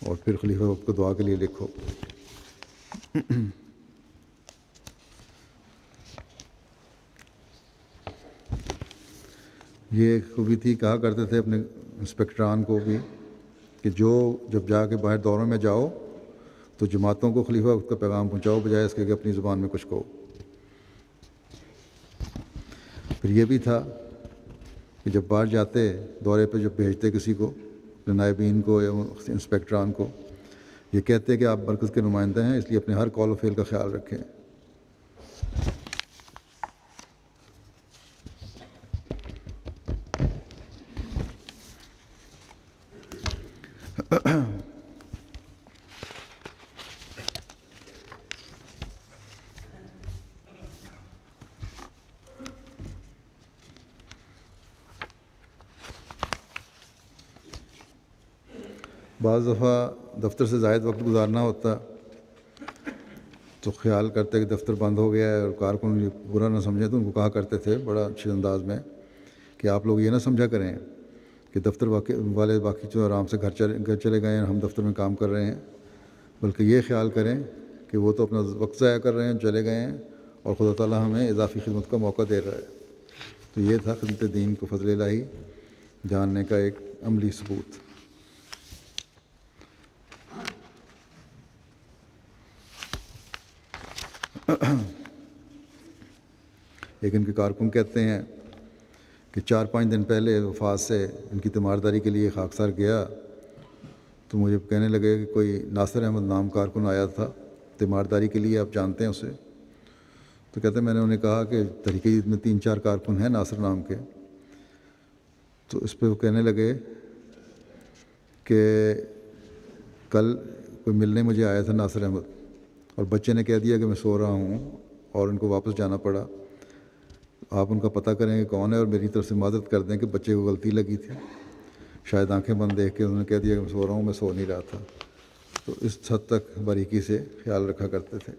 اور پھر خلیفہ وقت کو دعا کے لیے لکھو۔ یہ ایک خوبی تھی، کہا کرتے تھے اپنے انسپکٹران کو بھی کہ جب جا کے باہر دوروں میں جاؤ تو جماعتوں کو خلیفہ وقت کا پیغام پہنچاؤ، بجائے اس کے کہ اپنی زبان میں کچھ کہو۔ پھر یہ بھی تھا کہ جب باہر جاتے دورے پہ، جب بھیجتے کسی کو، اپنے نائبین کو یا انسپکٹران کو، یہ کہتے کہ آپ مرکز کے نمائندے ہیں، اس لیے اپنے ہر کال و فعل کا خیال رکھیں۔ بعض دفعہ دفتر سے زائد وقت گزارنا ہوتا تو خیال کرتے کہ دفتر بند ہو گیا ہے، اور کارکن یہ برا نہ سمجھیں تو ان کو کہا کرتے تھے بڑا اچھے انداز میں کہ آپ لوگ یہ نہ سمجھا کریں کہ دفتر والے باقی جو آرام سے گھر چلے گئے ہیں، ہم دفتر میں کام کر رہے ہیں، بلکہ یہ خیال کریں کہ وہ تو اپنا وقت ضائع کر رہے ہیں، چلے گئے ہیں، اور خدا تعالیٰ ہمیں اضافی خدمت کا موقع دے رہا ہے۔ تو یہ تھا خدمت دین کو فضل الہی جاننے کا ایک عملی ثبوت۔ ایک ان کے کارکن کہتے ہیں کہ 4-5 دن پہلے وفات سے ان کی تیمارداری کے لیے خاکسار گیا تو مجھے کہنے لگے کہ کوئی ناصر احمد نام کارکن آیا تھا تیمارداری کے لیے، آپ جانتے ہیں اسے؟ تو کہتے ہیں میں نے انہیں کہا کہ تحریک جدید میں 3-4 کارکن ہیں ناصر نام کے۔ تو اس پہ وہ کہنے لگے کہ کل کوئی ملنے مجھے آیا تھا ناصر احمد، اور بچے نے کہہ دیا کہ میں سو رہا ہوں اور ان کو واپس جانا پڑا، آپ ان کا پتہ کریں کہ کون ہے اور میری طرف سے مدد کر دیں کہ بچے کو غلطی لگی تھی، شاید آنکھیں بند دیکھ کے انہوں نے کہہ دیا کہ میں سو رہا ہوں، میں سو نہیں رہا تھا۔ تو اس حد تک باریکی سے خیال رکھا کرتے تھے،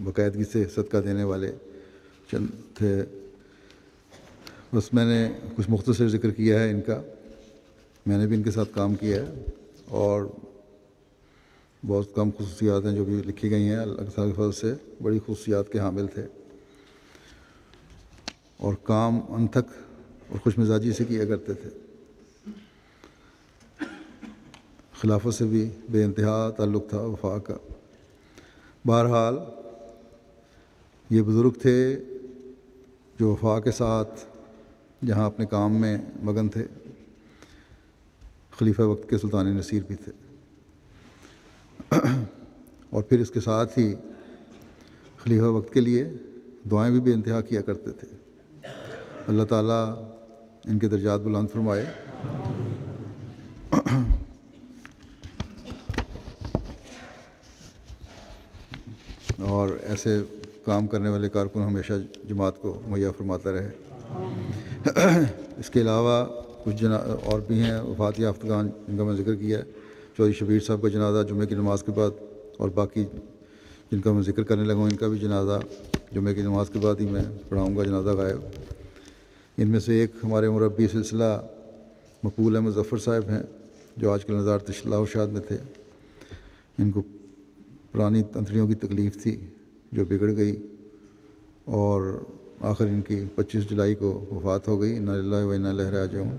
باقاعدگی سے صدقہ دینے والے چند تھے۔ بس میں نے کچھ مختصر ذکر کیا ہے ان کا، میں نے بھی ان کے ساتھ کام کیا ہے، اور بہت کم خصوصیات ہیں جو بھی لکھی گئی ہیں، اللہ تعالیٰ کے فضل سے بڑی خصوصیات کے حامل تھے، اور کام انتھک اور خوش مزاجی سے کیا کرتے تھے۔ خلافت سے بھی بے انتہا تعلق تھا وفا کا۔ بہرحال یہ بزرگ تھے جو وفا کے ساتھ جہاں اپنے کام میں مگن تھے، خلیفہ وقت کے سلطان نصیر بھی تھے، اور پھر اس کے ساتھ ہی خلیفہ وقت کے لیے دعائیں بھی بے انتہا کیا کرتے تھے۔ اللہ تعالیٰ ان کے درجات بلند فرمائے۔ اور ایسے کام کرنے والے کارکن ہمیشہ جماعت کو مہیا فرماتا رہے۔ اس کے علاوہ کچھ اور بھی ہیں وفات یافتگان جن کا میں ذکر کیا ہے۔ چودھری شبیر صاحب کا جنازہ جمعے کی نماز کے بعد، اور باقی جن کا میں ذکر کرنے لگا ہوں ان کا بھی جنازہ جمعے کی نماز کے بعد ہی میں پڑھاؤں گا جنازہ غائب۔ ان میں سے ایک ہمارے مربی سلسلہ مقبول احمد ظفر صاحب ہیں جو آج کل نظارت اصلاح و ارشاد میں تھے۔ ان کو پرانی تنتریوں کی تکلیف تھی جو بگڑ گئی، اور آخر ان کی 25 جولائی کو وفات ہو گئی۔ انا للہ و انا الیہ راجعون۔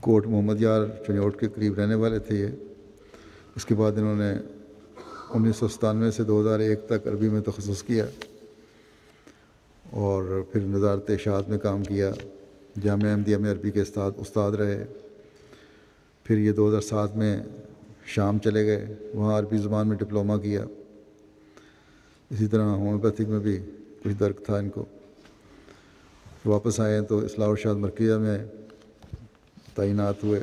کوٹ محمد یار چنیوٹ کے قریب رہنے والے تھے یہ۔ اس کے بعد انہوں نے 1997 سے 2001 تک عربی میں تخصص کیا، اور پھر نظارت ارشاد میں کام کیا، جامعہ احمدیہ میں عربی کے استاد رہے۔ پھر یہ 2007 میں شام چلے گئے، وہاں عربی زبان میں ڈپلومہ کیا۔ اسی طرح ہومیوپیتھک میں بھی کچھ درک تھا ان کو۔ واپس آئے تو اصلاح و ارشاد مرکزیہ میں تعینات ہوئے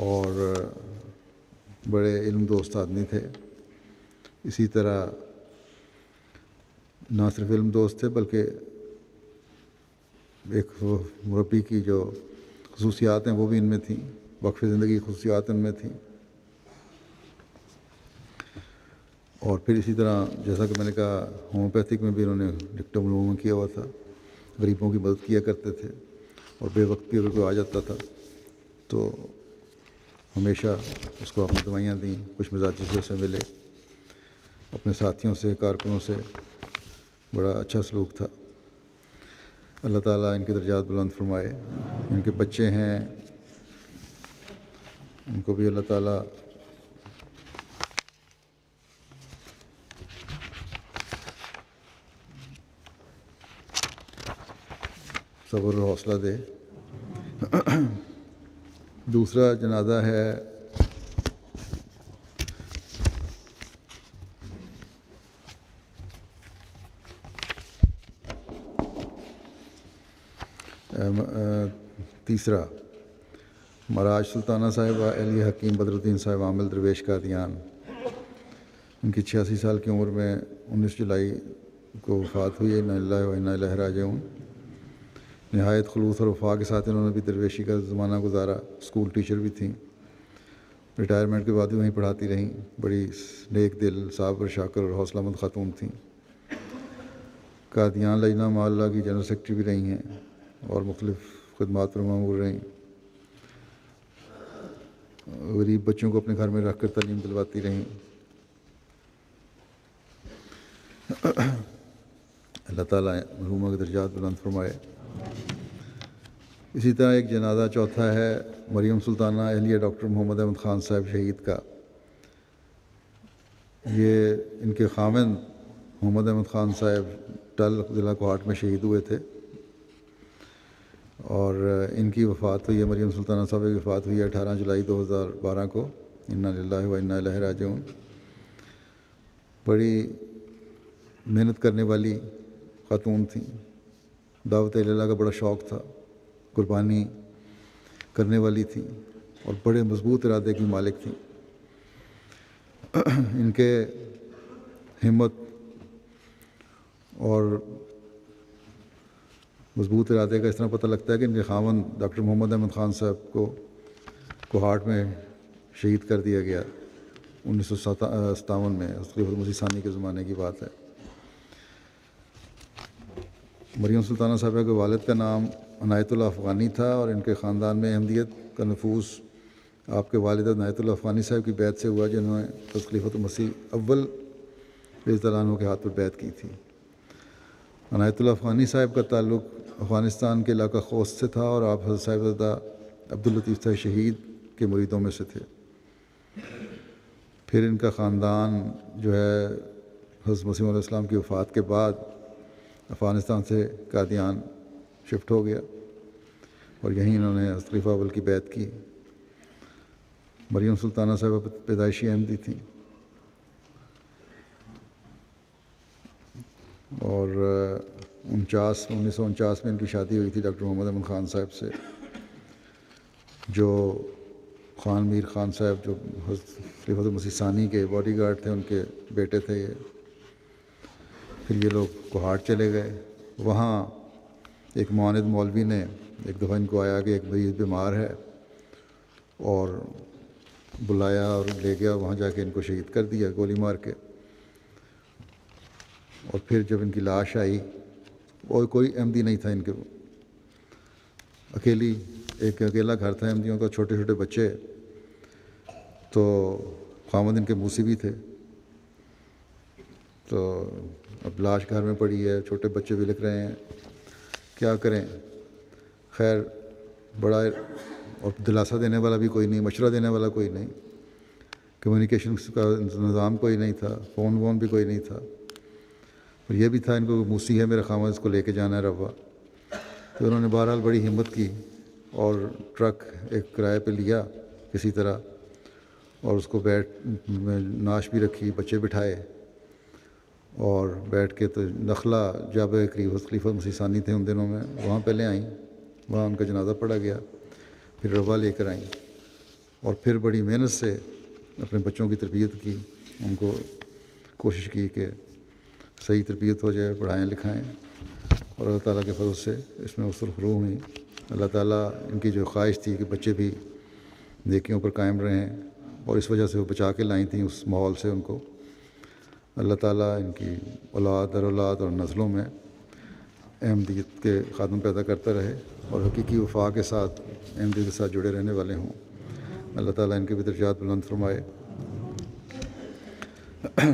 اور بڑے علم دوست آدمی تھے. اسی طرح نہ صرف علم دوست تھے بلکہ ایک مربی کی جو خصوصیات ہیں وہ بھی ان میں تھیں، وقف زندگی کی خصوصیات ان میں تھیں. اور پھر اسی طرح جیسا کہ میں نے کہا ہومیوپیتھک میں بھی انہوں نے ڈکٹم علوم کیا ہوا تھا، غریبوں کی مدد کیا کرتے تھے اور بے وقت بھی اگر کوئی آ جاتا تھا تو ہمیشہ اس کو اپنی دوائیاں دیں. کچھ مزاجی سے اسے ملے، اپنے ساتھیوں سے، کارکنوں سے بڑا اچھا سلوک تھا. اللہ تعالیٰ ان کے درجات بلند فرمائے. ان کے بچے ہیں، ان کو بھی اللہ تعالیٰ صبر اور حوصلہ دے. دوسرا جنازہ ہے تیسرا مراج سلطانہ صاحبہ اہلیہ حکیم بدر الدین صاحب عامل درویش قادیان. ان کی 86 سال کی عمر میں 19 جولائی کو وفات ہوئی ہے. انا للہ و انا الیہ راجعون. نہایت خلوص اور وفا کے ساتھ انہوں نے بھی درویشی کا زمانہ گزارا. اسکول ٹیچر بھی تھیں، ریٹائرمنٹ کے بعد بھی وہیں پڑھاتی رہیں. بڑی نیک دل، صابر، شاکر اور حوصلہ مند خاتون تھیں. قادیان لجنہ معلّہ کی جنرل سیکرٹری بھی رہی ہیں اور مختلف خدمات پر مامور رہیں. غریب بچوں کو اپنے گھر میں رکھ کر تعلیم دلواتی رہیں. اللہ تعالیٰ مرحومہ کے درجات بلند فرمائے. اسی طرح ایک جنازہ چوتھا ہے مریم سلطانہ اہلیہ ڈاکٹر محمد احمد خان صاحب شہید کا. یہ ان کے خاوند محمد احمد خان صاحب ٹل ضلع کوہاٹ میں شہید ہوئے تھے اور ان کی وفات ہوئی ہے، مریم سلطانہ صاحب کی وفات ہوئی ہے 18 جولائی 2012 کو. انا للہ و انا الیہ راجعون. بڑی محنت کرنے والی خاتون تھیں. دعوت اللہ کا بڑا شوق تھا، قربانی کرنے والی تھیں اور بڑے مضبوط ارادے کی مالک تھیں. ان کے ہمت اور مضبوط ارادے کا اس طرح پتہ لگتا ہے کہ ان کے خاوند ڈاکٹر محمد احمد خان صاحب کو کوہاٹ میں شہید کر دیا گیا 1957 میں. خلیفۃ المسیح ثانی کے زمانے کی بات ہے. مریم سلطانہ صاحبہ کے والد کا نام عنایت اللہ افغانی تھا اور ان کے خاندان میں احمدیت کا نفوذ آپ کے والد عنایت اللہ افغانی صاحب کی بیعت سے ہوا، جنہوں نے خلیفۃ المسیح اول رضی اللہ عنہ کے ہاتھ پر بیعت کی تھی. عنایت اللہ افغانی صاحب کا تعلق افغانستان کے علاقہ خوست سے تھا اور آپ حضرت صاحبزادہ عبداللطیف صاحب شہید کے مریدوں میں سے تھے. پھر ان کا خاندان جو ہے حضرت مسیح علیہ السلام کی وفات کے بعد افغانستان سے قادیان شفٹ ہو گیا اور یہیں انہوں نے حضرت خلیفہ اول کی بیعت کی. مریم سلطانہ صاحبہ پیدائشی احمدی تھیں اور 1949 میں ان کی شادی ہوئی تھی ڈاکٹر محمد احمد خان صاحب سے، جو خان میر خان صاحب جو حضرت خلیفۃ المسیح ثانی کے باڈی گارڈ تھے، ان کے بیٹے تھے یہ. پھر یہ لوگ کوہاٹ چلے گئے. وہاں ایک معاند مولوی نے ایک دفعہ ان کو آیا کہ ایک مریض بیمار ہے اور بلایا اور لے گیا. وہاں جا کے ان کو شہید کر دیا گولی مار کے. اور پھر جب ان کی لاش آئی، اور کوئی احمدی نہیں تھا ان کے، اکیلا گھر تھا احمدیوں کا، چھوٹے چھوٹے بچے. تو خاوند ان کے موسی بھی تھے. تو اب لاش گھر میں پڑی ہے، چھوٹے بچے بھی لکھ رہے ہیں، کیا کریں. خیر بڑا، اور دلاسا دینے والا بھی کوئی نہیں، مشورہ دینے والا کوئی نہیں، کمیونیکیشن کا نظام کوئی نہیں تھا، فون وون بھی کوئی نہیں تھا. اور یہ بھی تھا ان کو موسی ہے میرا خاوند، اس کو لے کے جانا ہے روا. تو انہوں نے بہرحال بڑی ہمت کی اور ٹرک ایک کرائے پہ لیا کسی طرح اور اس کو ناش بھی رکھی، بچے بٹھائے اور بیٹھ کے تو نخلا جاب قریب خلیفہ مسیح ثانی تھے ان دنوں میں، وہاں پہلے آئیں، وہاں ان کا جنازہ پڑھا گیا. پھر روا لے کر آئیں اور پھر بڑی محنت سے اپنے بچوں کی تربیت کی، ان کو کوشش کی کہ صحیح تربیت ہو جائے، پڑھائیں لکھائیں، اور اللہ تعالیٰ کے فضل سے اس میں وصول فروغ ہوئی۔ اللہ تعالیٰ ان کی جو خواہش تھی کہ بچے بھی نیکیوں پر قائم رہیں، اور اس وجہ سے وہ بچا کے لائیں تھیں اس ماحول سے ان کو، اللہ تعالیٰ ان کی اولاد در اولاد اور نسلوں میں احمدیت کے خادم پیدا کرتا رہے اور حقیقی وفا کے ساتھ احمدیت کے ساتھ جڑے رہنے والے ہوں۔ اللہ تعالیٰ ان کے بھی درجات بلند فرمائے۔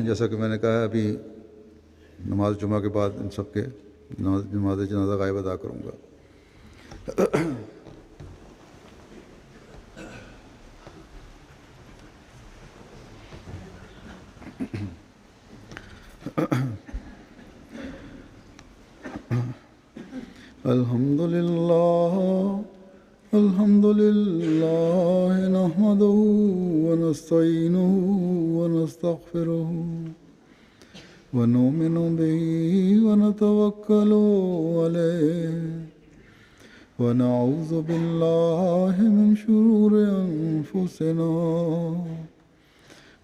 جیسا کہ میں نے کہا ابھی نماز جمعہ کے بعد ان سب کے نماز جنازہ غائب ادا کروں گا۔ الحمد للہ نحمدہ ونستعینہ ونستغفرہ ونؤمن بہ ونتوکل علیہ ونعوذ باللہ من شرور انفسنا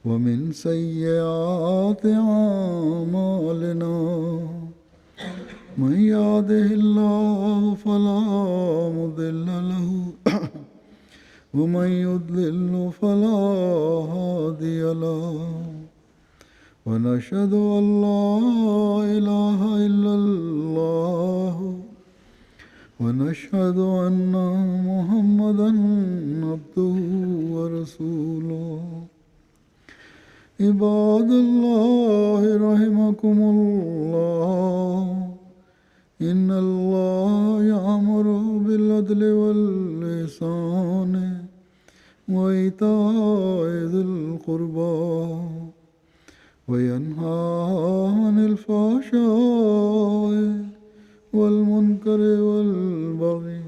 ومن سیئات اعمالنا من يهده الله فلا مضل له ومن يضلل فلا هادي له ونشهد أن لا إله إلا الله ونشهد أن محمدا عبده ورسوله عباد الله رحمكم الله إن الله يأمر بالعدل والإحسان وإيتاء ذي القربى وينهى عن الفحشاء والمنكر والبغي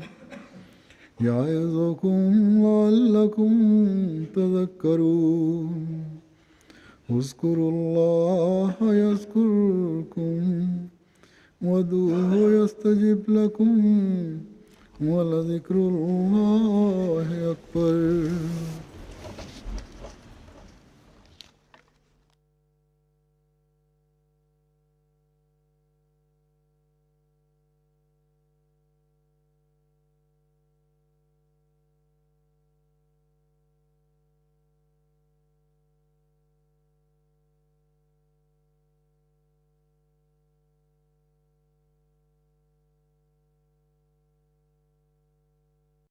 يعظكم لعلكم تذكرون اذكروا الله يذكركم وادعوه يستجب لكم ولذكر الله أكبر۔